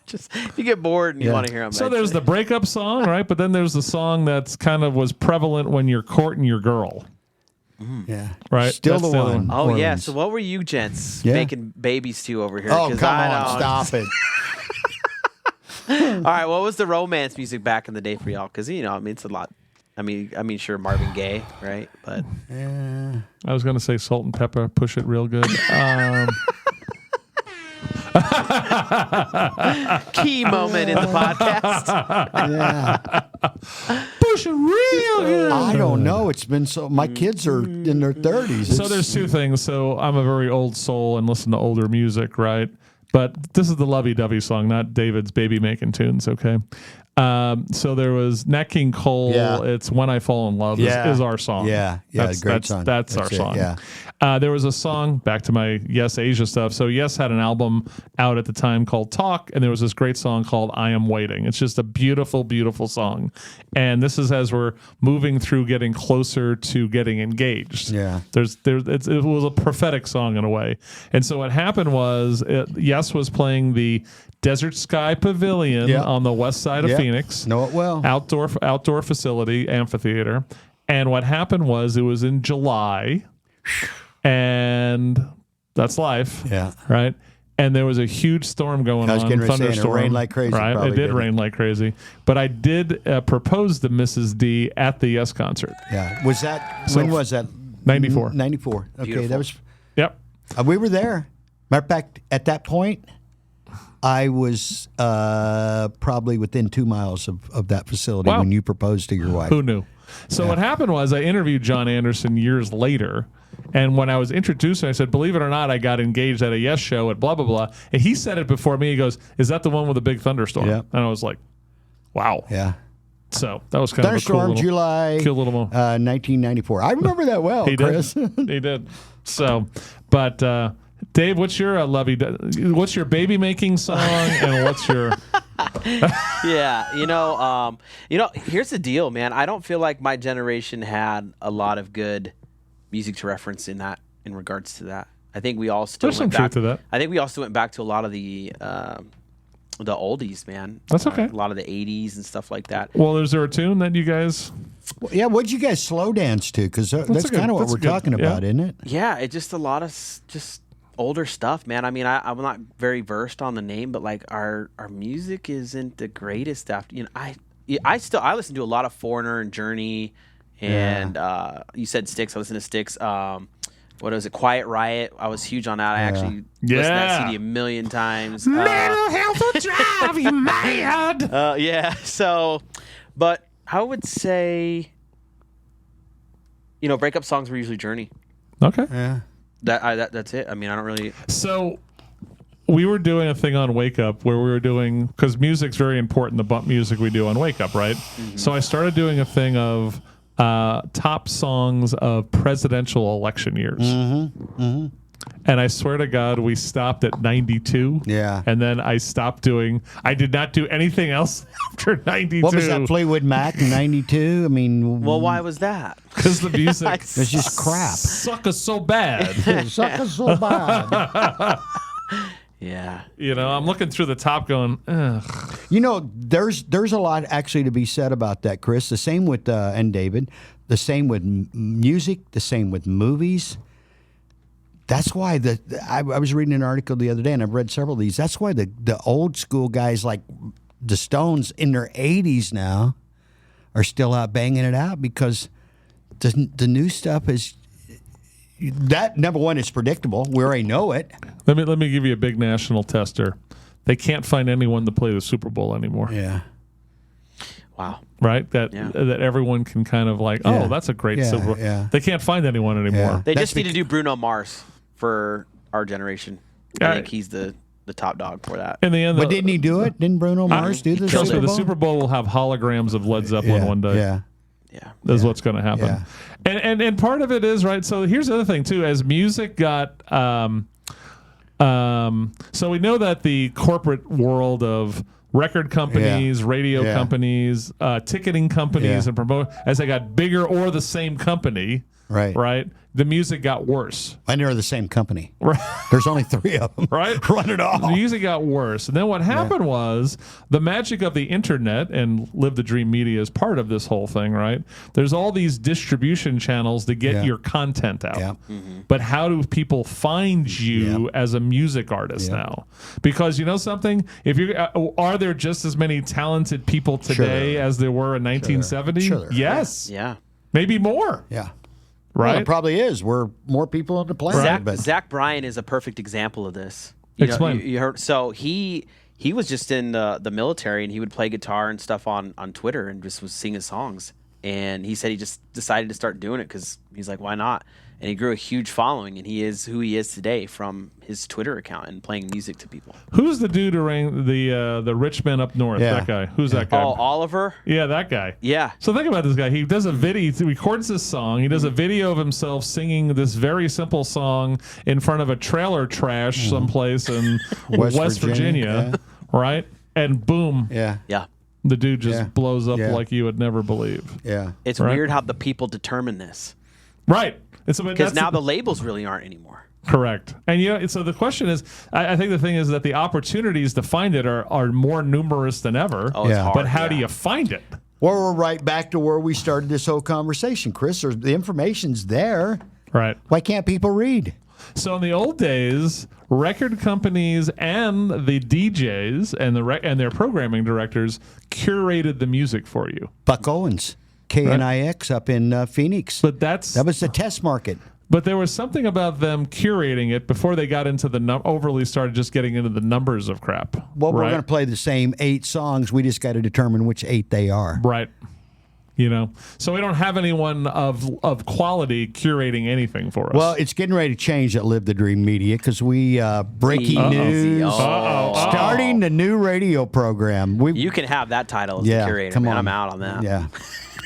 Just if you get bored and you want to hear him. So there's the breakup song, right? But then there's the song that's kind of was prevalent when you're courting your girl. Yeah. Right. Still That's the the other one. Oh yeah. Orleans. So what were you gents Yeah. making babies to over here? Oh, 'Cause come I on. don't- Stop it. All right. What was the romance music back in the day for y'all? Because it's a lot. I mean, sure, Marvin Gaye, right? But Yeah. I was going to say Salt and Pepper, Push It Real Good. key moment in the podcast. Yeah. Push It Real Good. I don't know. It's been so. My kids are in their 30s. So there's two things. So I'm a very old soul and listen to older music, right? But this is the lovey-dovey song, not David's baby making tunes, okay? So there was Nat King Cole. Yeah. It's When I Fall in Love is our song. Yeah. Great song. That's our it, song. Yeah. There was a song, back to my Yes Asia stuff. So Yes had an album out at the time called Talk, and there was this great song called I Am Waiting. It's just a beautiful, beautiful song. And this is as we're moving through getting closer to getting engaged. Yeah. It was a prophetic song in a way. And so what happened was Yes was playing the Desert Sky Pavilion on the west side of Phoenix. Know it well. Outdoor facility, amphitheater. And what happened was it was in July, and that's life. Yeah. Right? And there was a huge storm going on. I was getting ready to say, and it thunderstorm. rained like crazy, Right? probably, It did didn't it? rain like crazy. But I did propose to Mrs. D at the Yes concert. Yeah. Was that, when was that? 94. 94. Okay. Beautiful. That was, Yep. we were there. Matter of fact, at that point, I was probably within 2 miles of that facility Wow. when you proposed to your wife. Who knew? So what happened was I interviewed John Anderson years later. And when I was introduced, I said, believe it or not, I got engaged at a Yes show at blah, blah, blah. And he said it before me. He goes, is that the one with the big thunderstorm? Yeah. And I was like, wow. Yeah. So that was kind Thunderstorm, of a cool July cool little moment. 1994. I remember that well, He Chris. did. He did. So, but Dave, what's your what's your baby making song, and what's your? Yeah, here's the deal, man. I don't feel like my generation had a lot of good music to reference in regards to that. I think we all still There's some truth to that. I think we also went back to a lot of the oldies, man. That's okay. A lot of the 80s and stuff like that. Well, is there a tune that you guys? Yeah, what'd you guys slow dance to? Because that's kind of what we're talking about, isn't it? Yeah, it's just a lot of just older stuff, man. I mean, I'm not very versed on the name, but like our music isn't the greatest. After I listen to a lot of Foreigner and Journey, and you said Styx. I listen to Styx. What was it? Quiet Riot. I was huge on that. I actually listened to that CD a million times. Mental health will drive you mad. Yeah. So, but I would say, breakup songs were usually Journey. Okay. Yeah. That's it. I mean, I don't really. So we were doing a thing on Wake Up where we were doing, because music's very important, the bump music we do on Wake Up, right? Mm-hmm. So I started doing a thing of top songs of presidential election years. Mm-hmm. Mm-hmm. And I swear to God, we stopped at 92. Yeah. And then I did not do anything else after 92. What was that, Fleetwood Mac in 92? I mean... Well, why was that? Because the music... It's just crap. Suck us so bad. Suck us so bad. Yeah. I'm looking through the top going, ugh. There's a lot actually to be said about that, Chris. The same with, and David, the same with music, the same with movies. That's why I was reading an article the other day, and I've read several of these. That's why the old school guys like the Stones in their 80s now are still out banging it out, because the new stuff is... That, number one, is predictable. We already know it. Let me give you a big national tester. they can't find anyone to play the Super Bowl anymore. Yeah. Wow. Right? That everyone can kind of like, oh, that's a great Super Bowl. Yeah. They can't find anyone anymore. Yeah. They just need to do Bruno Mars for our generation. I think he's the top dog for that. In the end, but didn't he do it? Didn't Bruno Mars do the Super Super Bowl? Bowl? The Super Bowl will have holograms of Led Zeppelin one day. Yeah. Yeah. That's what's going to happen. Yeah. And part of it is, right, so here's the other thing, too. As music got... so we know that the corporate world of record companies, radio companies, ticketing companies, and as they got bigger or the same company, right, the music got worse. And they're the same company. Right. There's only 3 of them. Right? Run it all. The music got worse. And then what happened was the magic of the internet, and Live the Dream Media is part of this whole thing, right? There's all these distribution channels to get your content out. Yeah. Mm-hmm. But how do people find you as a music artist now? Because you know something? If you are there just as many talented people today as there were in 1970? Sure. Yes. Yeah. Maybe more. Yeah. Right? Well, it probably is. We're more people on the planet. Zach Bryan is a perfect example of this. Explain. You heard, so he was just in the military, and he would play guitar and stuff on Twitter and just was singing songs. And he said he just decided to start doing it because he's like, why not? And he grew a huge following, and he is who he is today from his Twitter account and playing music to people. Who's the dude who rang the rich man up north? Yeah. That guy. Who's that guy? Oh, Oliver? Yeah, that guy. Yeah. So think about this guy. He does a video. He records this song. He does a video of himself singing this very simple song in front of a trailer trash someplace in West Virginia, right? And boom. Yeah. Yeah. The dude just blows up like you would never believe. Yeah. It's weird how the people determine this. Right. Because now the labels really aren't anymore. Correct. And so the question is, I think the thing is that the opportunities to find it are more numerous than ever. Oh, it's hard. But how do you find it? Well, we're right back to where we started this whole conversation, Chris. The information's there. Right. Why can't people read? So in the old days, record companies and the DJs and their programming directors curated the music for you. Buck Owens, KNIX up in Phoenix. But that was the test market. But there was something about them curating it before they got into overly started just getting into the numbers of crap. Well, we're going to play the same 8 songs. We just got to determine which 8 they are. Right. So we don't have anyone of quality curating anything for us. Well, it's getting ready to change at Live the Dream Media because we breaking news, starting the new radio program. You can have that title as the curator. Come on. I'm out on that. Yeah.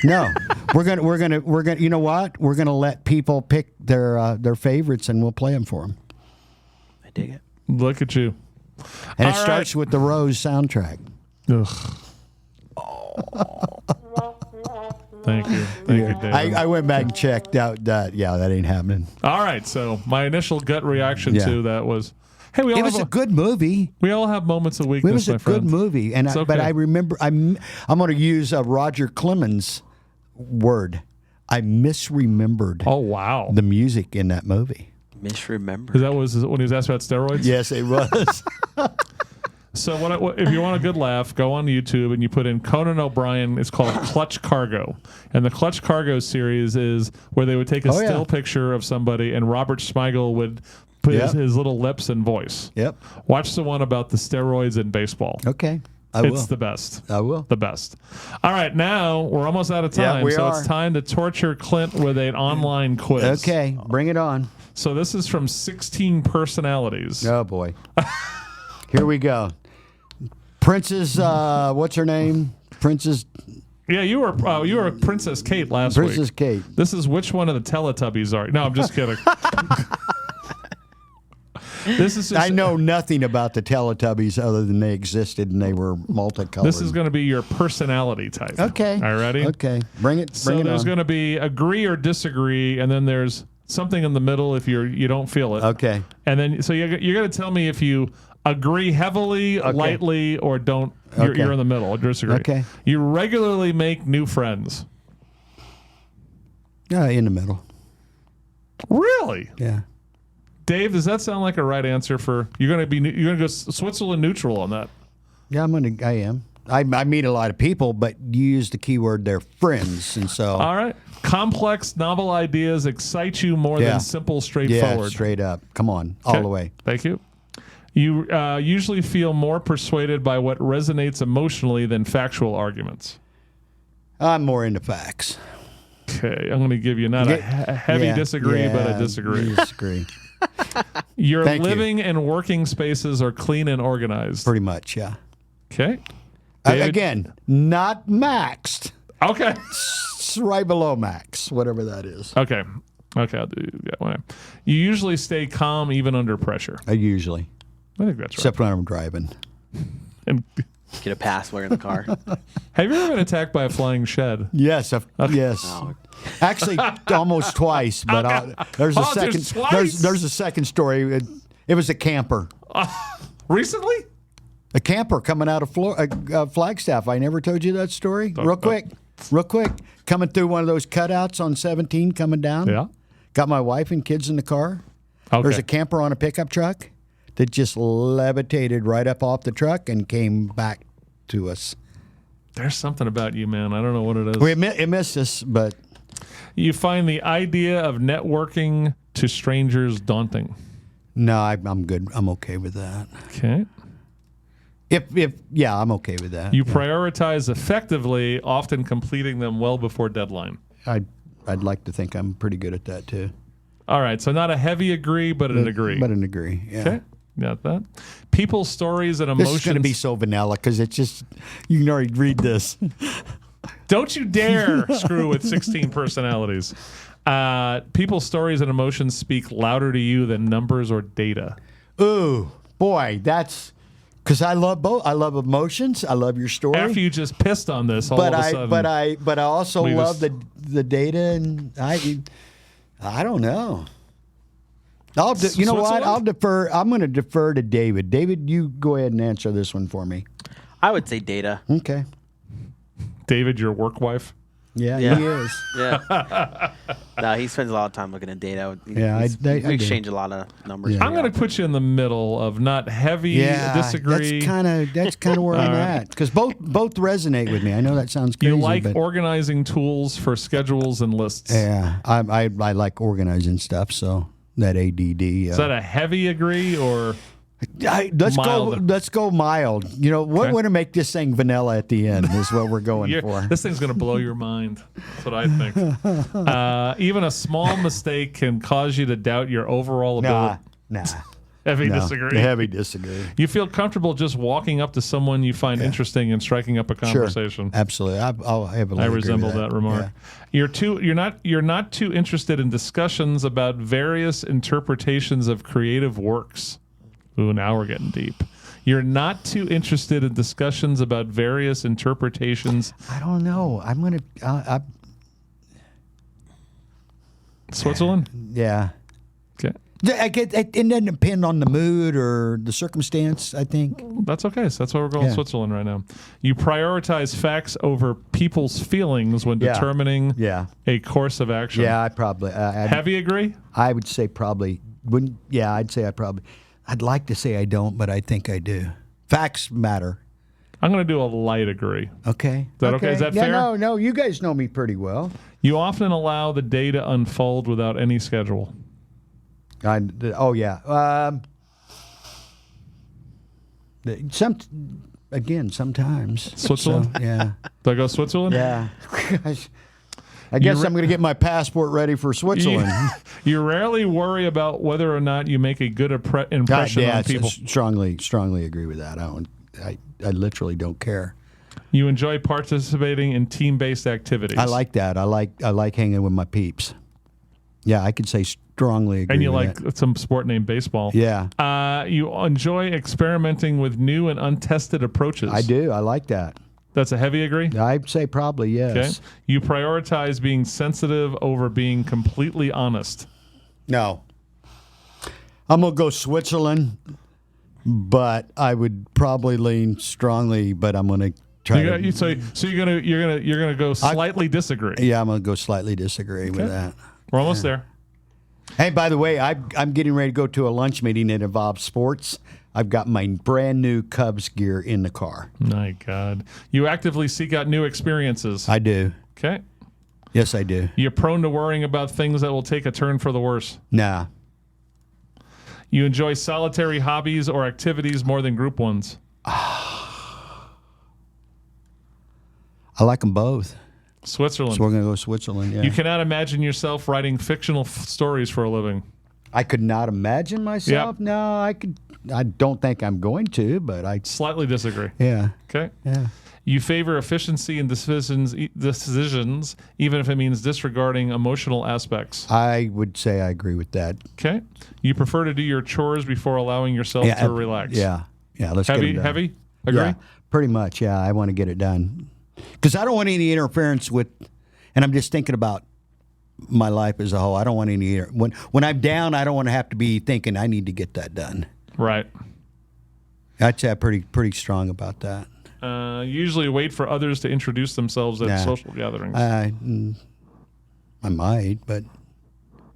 No, we're gonna. You know what? We're gonna let people pick their favorites, and we'll play them for them. I dig it. Look at you. And it starts with the Rose soundtrack. Ugh. Thank you, David. I went back and checked out that. Yeah, that ain't happening. All right. So my initial gut reaction to that was, hey, it was a good movie. We all have moments of weakness. It was a good movie, and but I remember I'm going to use Roger Clemens' word. I misremembered. Oh wow, the music in that movie. Misremembered. That was when he was asked about steroids. Yes, it was. So if you want a good laugh, go on YouTube and you put in Conan O'Brien. It's called Clutch Cargo. And the Clutch Cargo series is where they would take a still picture of somebody and Robert Smigel would put his little lips and voice. Yep. Watch the one about the steroids in baseball. Okay. I will. It's the best. I will. The best. All right, now we're almost out of time. Yeah, It's time to torture Clint with an online quiz. Okay, bring it on. So this is from 16 Personalities. Oh, boy. Here we go. Princess, what's her name? Princess. Yeah, you were Princess Kate last week. Princess Kate. This is which one of the Teletubbies are. No, I'm just kidding. This is. I know nothing about the Teletubbies other than they existed and they were multicolored. This is going to be your personality type. Okay. All right, ready? Okay. Bring it. So there's going to be agree or disagree, and then there's something in the middle if you don't feel it. Okay. And then so you're going to tell me if you agree heavily, lightly, or don't. You're in the middle or disagree. Okay. You regularly make new friends. Yeah, in the middle. Really? Yeah. Dave, does that sound like a right answer for you're going to go Switzerland neutral on that? Yeah, I am. I meet a lot of people, but you use the keyword they're friends, and so. All right. Complex, novel ideas excite you more than simple, straightforward. Yeah, straight up. Come on, all the way. Thank you. You usually feel more persuaded by what resonates emotionally than factual arguments. I'm more into facts. Okay, I'm going to give you not a heavy disagree, but a disagree. Disagree. Your living and working spaces are clean and organized. Pretty much, yeah. Okay. Again, not maxed. Okay. It's right below max, whatever that is. Okay, I'll do that one. You usually stay calm even under pressure. I usually. I think that's right. Except when I'm driving. And Get a pass while you're in the car. have you ever been attacked by a flying shed? Yes, yes. Oh. Actually, almost twice. But there's a second. There's a second story. It was a camper. Recently? A camper coming out of Flagstaff. I never told you that story. Real quick. Coming through one of those cutouts on 17, coming down. Yeah. Got my wife and kids in the car. Okay. There's a camper on a pickup truck that just levitated right up off the truck and came back to us. There's something about you, man. I don't know what it is. It missed us, but You find the idea of networking to strangers daunting. no, I'm good. I'm okay with that. Okay. I'm okay with that. You prioritize effectively, often completing them well before deadline. I'd like to think I'm pretty good at that too. All right, so not a heavy agree, but an agree. But an agree. Yeah. Okay, got that. People's stories and emotions. This is going to be so vanilla because it's just you can already read this. Don't you dare screw with 16 personalities. People's stories and emotions speak louder to you than numbers or data. Ooh, boy, that's because I love both. I love emotions. I love your story. After you just pissed on this, all of a sudden. But I also love the data, and I don't know. You know what? I'll defer. I'm going to defer to David. David, you go ahead and answer this one for me. I would say data. Okay. David, your work wife? Yeah, Yeah. he is. Yeah. No, he spends a lot of time looking at data. Yeah, we I exchange a lot of numbers. Yeah. I'm going to put you in the middle of not heavy disagree. That's kind of where I'm at because both resonate with me. I know that sounds crazy. You like but organizing tools for schedules and lists. yeah, I like organizing stuff. So that ADD. Is that a heavy agree or let's go mild. You know what Okay. would make this thing vanilla at the end is what we're going for. This thing's going to blow your mind. That's what I think. Even a small mistake can cause you to doubt your overall ability. Nah. Heavy No, disagree. Heavy disagree. You feel comfortable just walking up to someone you find interesting and striking up a conversation. Sure. Absolutely. I'll heavily I agree resemble with that remark. Yeah. You're not too interested in discussions about various interpretations of creative works. Ooh, now we're getting deep. You're not too interested in discussions about various interpretations. I don't know. I'm going to... Switzerland? yeah. Okay. It doesn't depend on the mood or the circumstance, I think. That's okay. So that's why we're going to Switzerland right now. You prioritize facts over people's feelings when determining a course of action. Yeah, I probably... Heavy agree? I would say probably... I'd say I probably... I'd like to say I don't, but I think I do. Facts matter. I'm going to do a light agree. Okay. Is that okay? Is that fair? No, you guys know me pretty well. You often allow the day to unfold without any schedule. Sometimes. Switzerland? So, yeah. Do I go Switzerland? Yeah. I guess I'm going to get my passport ready for Switzerland. You rarely worry about whether or not you make a good impression on people. Strongly agree with that. I literally don't care. You enjoy participating in team-based activities. I like that. I like hanging with my peeps. Yeah, I could say strongly agree. And you with like that. some sport named baseball. Yeah. You enjoy experimenting with new and untested approaches. I do. I like that. That's a heavy agree? I'd say probably, yes. Okay. You prioritize being sensitive over being completely honest. No. I'm going to go Switzerland, but I would probably lean strongly, but I'm going to try to... So you're gonna go slightly disagree. Yeah, I'm going to go slightly disagree with that. We're almost there. Hey, by the way, I'm getting ready to go to a lunch meeting that involves sports. I've got my brand new Cubs gear in the car. My God. You actively seek out new experiences. I do. Okay. Yes, I do. You're prone to worrying about things that will take a turn for the worse. Nah. You enjoy solitary hobbies or activities more than group ones. I like them both. Switzerland. So we're going to go Switzerland, yeah. You cannot imagine yourself writing fictional stories for a living. I could not imagine myself. Yep. No, I could. I don't think I'm going to, but I Slightly disagree. Yeah. Okay. Yeah. You favor efficiency in decisions, even if it means disregarding emotional aspects. I would say I agree with that. Okay. You prefer to do your chores before allowing yourself to relax. Yeah. Yeah. Let's get it done. Heavy? Agree? Yeah, pretty much. Yeah, I want to get it done because I don't want any interference with. And I'm just thinking about my life as a whole. I don't want any when I'm down. I don't want to have to be thinking I need to get that done. Right. I'd say I'm pretty strong about that. Usually wait for others to introduce themselves at social gatherings. I might, but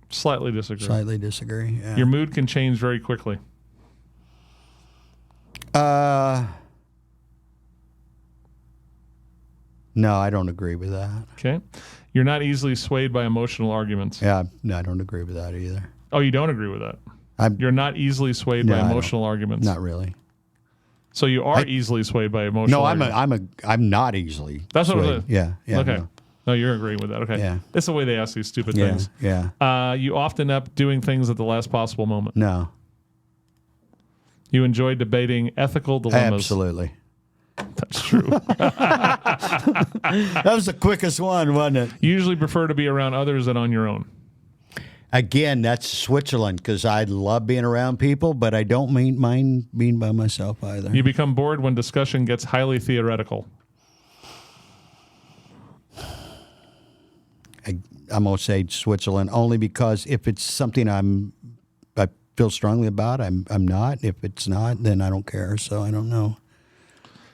Slightly disagree. Yeah. Your mood can change very quickly. No, I don't agree with that. Okay. You're not easily swayed by emotional arguments. Yeah, no, I don't agree with that either. Oh, you don't agree with that? You're not easily swayed by emotional arguments. Not really. So you are easily swayed by emotional arguments. I'm not easily. That's swayed. what it is. Yeah. Okay. No, you're agreeing with that. Okay. Yeah. It's the way they ask these stupid things. Yeah. You often end up doing things at the last possible moment. No. You enjoy debating ethical dilemmas. Absolutely. That's true. That was the quickest one, wasn't it? You usually prefer to be around others than on your own. Again, that's Switzerland because I love being around people, but I don't mind being by myself either. You become bored when discussion gets highly theoretical. I'm going to say Switzerland only because if it's something I feel strongly about, I'm not. If it's not, then I don't care. So I don't know.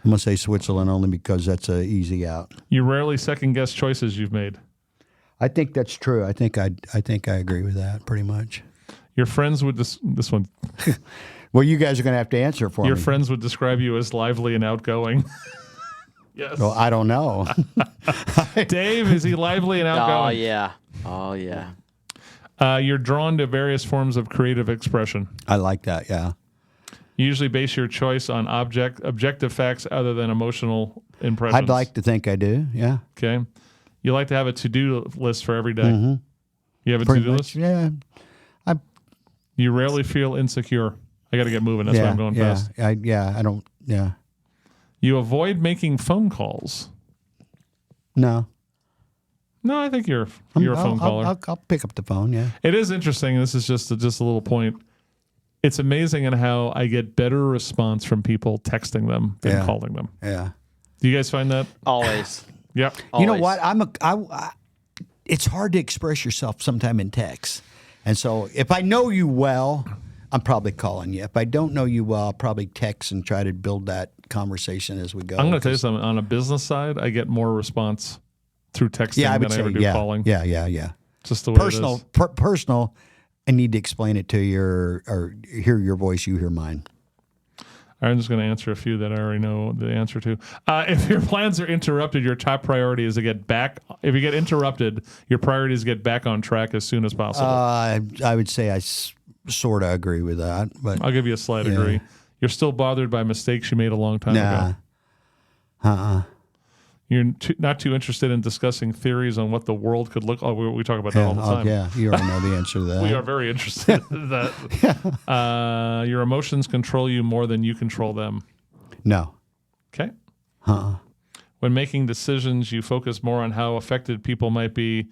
I'm going to say Switzerland only because that's an easy out. You rarely second guess choices you've made. I think that's true. I think I agree with that pretty much. Your friends would this one. Well, you guys are going to have to answer for me. Your friends would describe you as lively and outgoing. Yes. Well, I don't know. Dave, is he lively and outgoing? Oh yeah. You're drawn to various forms of creative expression. I like that. Yeah. You usually base your choice on objective facts other than emotional impressions. I'd like to think I do. Yeah. Okay. You like to have a to-do list for every day. Mm-hmm. You have a Pretty to-do much, list? Yeah. You rarely feel insecure. I got to get moving. That's why I'm going fast. I don't. Yeah. You avoid making phone calls. No. No, I think you're a phone caller. I'll pick up the phone. Yeah. It is interesting. This is just a little point. It's amazing in how I get better response from people texting them than calling them. Yeah. Do you guys find that? Always. Yep. You know what? It's hard to express yourself sometime in text. And so if I know you well, I'm probably calling you. If I don't know you well, I'll probably text and try to build that conversation as we go. I'm going to tell you something. On a business side, I get more response through texting than I ever do calling. Yeah. Just the way it is. Personal, I need to explain it to you or hear your voice, you hear mine. I'm just going to answer a few that I already know the answer to. If your plans are interrupted, your top priority is to get back. If you get interrupted, your priority is to get back on track as soon as possible. I would say I sort of agree with that, but I'll give you a slight agree. You're still bothered by mistakes you made a long time ago. You're not too interested in discussing theories on what the world could look like. We talk about that all the time. You already know the answer to that. We are very interested in that. Your emotions control you more than you control them. No. Okay. When making decisions, you focus more on how affected people might be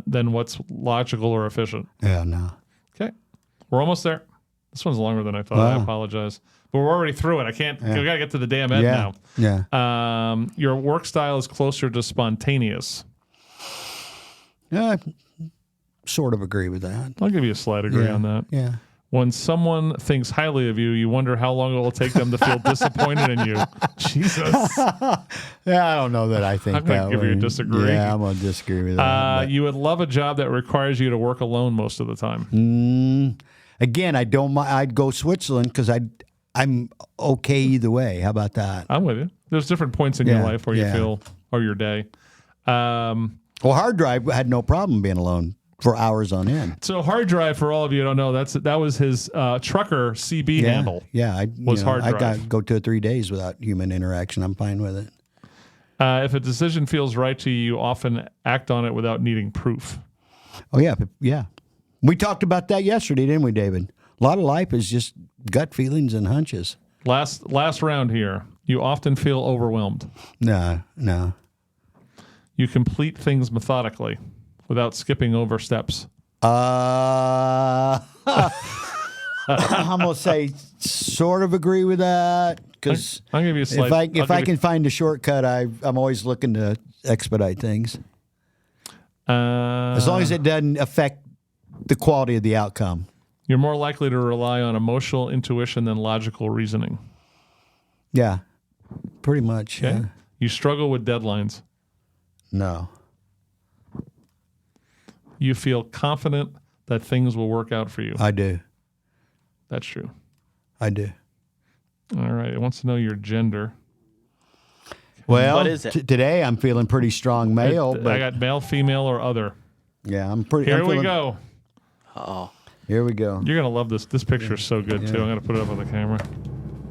than what's logical or efficient. Yeah, no. Okay. We're almost there. This one's longer than I thought. I apologize. But we're already through it. I can't. We got to get to the damn end now. Yeah. Your work style is closer to spontaneous. Yeah, I sort of agree with that. I'll give you a slight agree on that. Yeah. When someone thinks highly of you, you wonder how long it will take them to feel disappointed in you. Jesus. Yeah, I don't know that I think I'm going to give you a disagree. Yeah, I'm going to disagree with that. You would love a job that requires you to work alone most of the time. Again, I don't mind. I'd go Switzerland because I'm okay either way. How about that? I'm with you. There's different points in your life where you feel, or your day. Well, hard drive had no problem being alone for hours on end. So hard drive, for all of you who don't know, that was his trucker CB handle. Yeah, hard drive. I got go 2 or 3 days without human interaction. I'm fine with it. If a decision feels right to you, you often act on it without needing proof. Oh yeah, yeah. We talked about that yesterday, didn't we, David? A lot of life is just gut feelings and hunches. Last round here. You often feel overwhelmed. No. You complete things methodically without skipping over steps. I'm gonna say sort of agree with that because I'll give you a slight. If I can find a shortcut, I'm always looking to expedite things. As long as it doesn't affect the quality of the outcome. You're more likely to rely on emotional intuition than logical reasoning. Yeah, pretty much. Okay. Yeah. You struggle with deadlines. No. You feel confident that things will work out for you. I do. That's true. I do. All right. It wants to know your gender. Well, what is it? Today I'm feeling pretty strong male. I got male, female, or other. Yeah, I'm pretty. Here we go. Oh, Here we go. You're going to love this. This picture is so good, too. I'm going to put it up on the camera.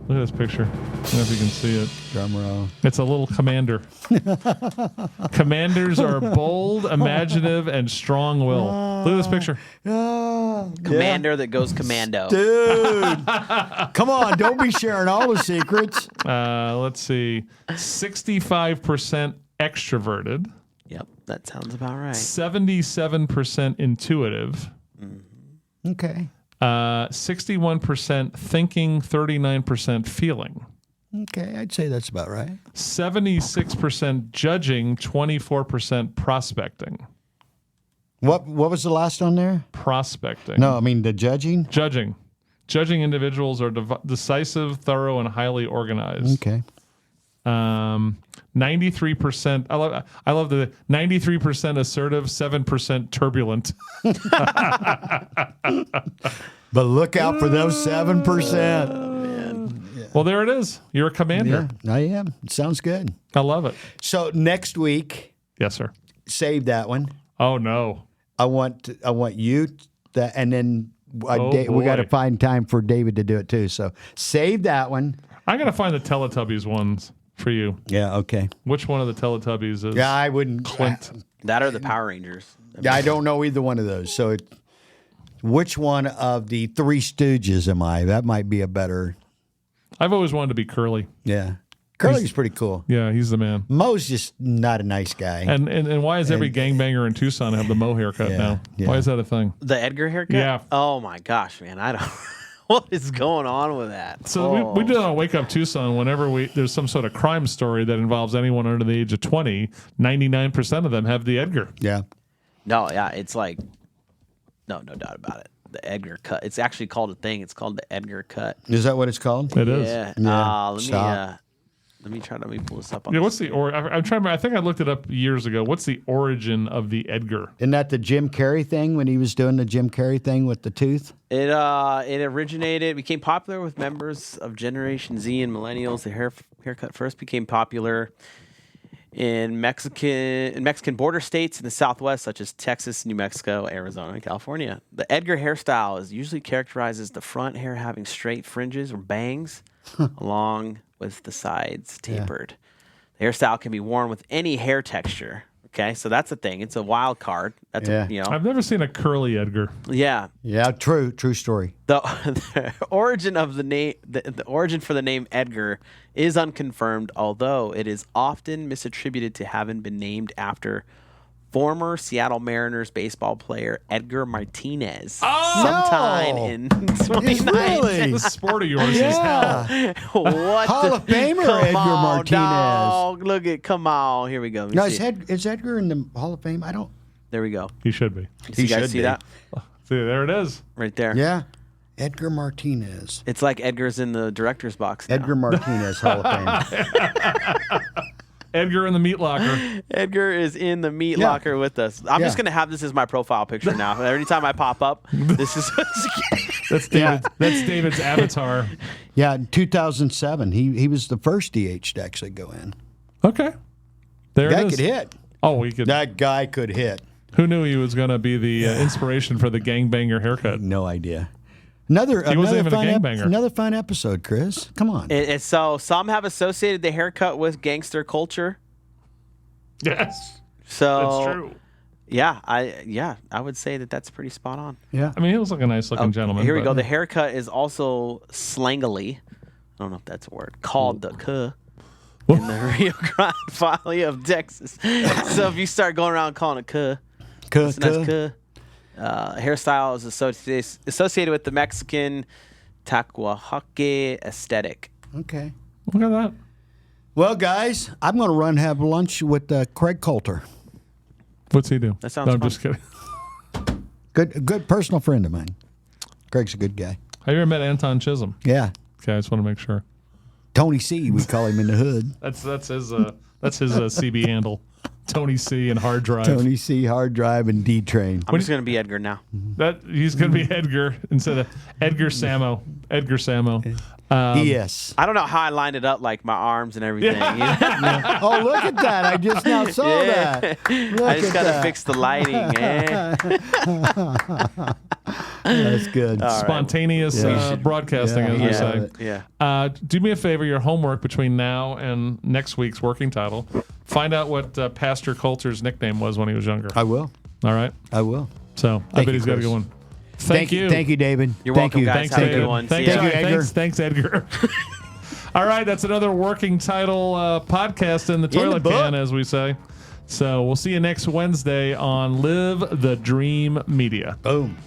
Look at this picture. I don't know if you can see it. Drum roll. It's a little commander. Commanders are bold, imaginative, and strong-willed. Look at this picture. commander that goes commando. Dude, come on. Don't be sharing all the secrets. Let's see. 65% extroverted. Yep, that sounds about right. 77% intuitive. Okay. 61% thinking, 39% feeling. Okay, I'd say that's about right. 76% judging, 24% prospecting. What was the last on there? Prospecting. No, I mean the judging. Judging. Judging individuals are decisive, thorough, and highly organized. Okay. 93%. I love the 93% assertive, 7% turbulent. But look out for those 7%. Well, there it is. You're a commander. Yeah, I am. Sounds good. I love it. So next week, Yes, sir. save that one. Oh no. I want you that, and then we got to boy. find time for David to do it too. So save that one. I'm gonna find the Teletubbies ones for you. Yeah. Okay. Which one of the Teletubbies is? Yeah, I wouldn't. Clint. That or the Power Rangers. Yeah, I don't know either one of those. So, which one of the Three Stooges am I? That might be a better. I've always wanted to be Curly. Yeah, Curly's pretty cool. Yeah, he's the man. Moe's just not a nice guy. And why does every gangbanger in Tucson have the Moe haircut now? yeah. Why is that a thing? The Edgar haircut? Yeah. Oh my gosh, man. I don't what is going on with that? So we do it on Wake Up Tucson whenever there's some sort of crime story that involves anyone under the age of 20, 99% of them have the Edgar. Yeah. No, yeah, it's like no doubt about it. The Edgar cut. It's actually called a thing. It's called the Edgar cut. Is that what it's called? It is. Yeah. Yeah. Let me pull this up on Yeah, what's the I'm trying to, I think I looked it up years ago. What's the origin of the Edgar? Isn't that the Jim Carrey thing when he was doing the Jim Carrey thing with the tooth? It became popular with members of Generation Z and Millennials. The haircut first became popular in Mexican border states in the Southwest, such as Texas, New Mexico, Arizona, and California. The Edgar hairstyle is usually characterized as the front hair having straight fringes or bangs, along with the sides tapered. The hairstyle can be worn with any hair texture. Okay, so that's the thing. It's a wild card. That's I've never seen a curly Edgar. Yeah. Yeah, true story. The origin of the name, the origin for the name Edgar is unconfirmed, although it is often misattributed to having been named after former Seattle Mariners baseball player Edgar Martinez sometime in 2019. Really? This sport of yours is hell. What Hall of Famer come Edgar on, Martinez. Dog. Look at, come on. Here we go. Let me No, see. is Edgar in the Hall of Fame? I don't. There we go. He should be. You guys should see be. that? See, there it is. Right there. Yeah. Edgar Martinez. It's like Edgar's in the director's box now. Edgar Martinez Hall of Fame. Edgar in the meat locker. Edgar is in the meat Yeah. locker with us. I'm just Yeah. going to have this as my profile picture now. Every time I pop up, this is That's David's avatar. Yeah, in 2007, he was the first DH to actually go in. Okay. There Guy it is. could hit. Oh, he could. That guy could hit. Who knew he was going to be the inspiration for the gangbanger haircut? No idea. Another fun episode, Chris. Come on. So some have associated the haircut with gangster culture. Yes. So that's true. Yeah, I would say that's pretty spot on. Yeah. I mean, he was like a nice looking gentleman. Here we go. The haircut is also slangily, I don't know if that's a word, called the cuh in the Rio Grande Valley of Texas. So if you start going around calling it cuh, it's a nice cuh. Hairstyle is associated with the Mexican Tacuahuaque aesthetic. Okay. Look at that. Well, guys, I'm going to run have lunch with Craig Coulter. What's he do? That sounds no, I'm fun. just kidding. Good personal friend of mine. Greg's a good guy. Have you ever met Anton Chisholm? Yeah. Okay, I just want to make sure. Tony C, we call him in the hood. That's his CB handle. Tony C and Hard Drive. Tony C, Hard Drive, and D Train. I'm just going to be Edgar now. He's going to be Edgar instead of Edgar Samo. Edgar Samo. Yes. I don't know how I lined it up, like my arms and everything. Yeah. Oh, look at that. I just now saw that. I just got to fix the lighting, man. That's good. Spontaneous broadcasting, as we say. Yeah. Do me a favor, your homework between now and next week's working title. Find out what Pastor Coulter's nickname was when he was younger. I will. All right? I will. So I bet he's got a good one. Thank you. Thank you, David. You're welcome, guys. Thanks, Have a David. good one. Thank See you, ya. Edgar. Thanks, Edgar. All right, that's another working title podcast in the toilet book. can, as we say. So we'll see you next Wednesday on Live the Dream Media. Boom.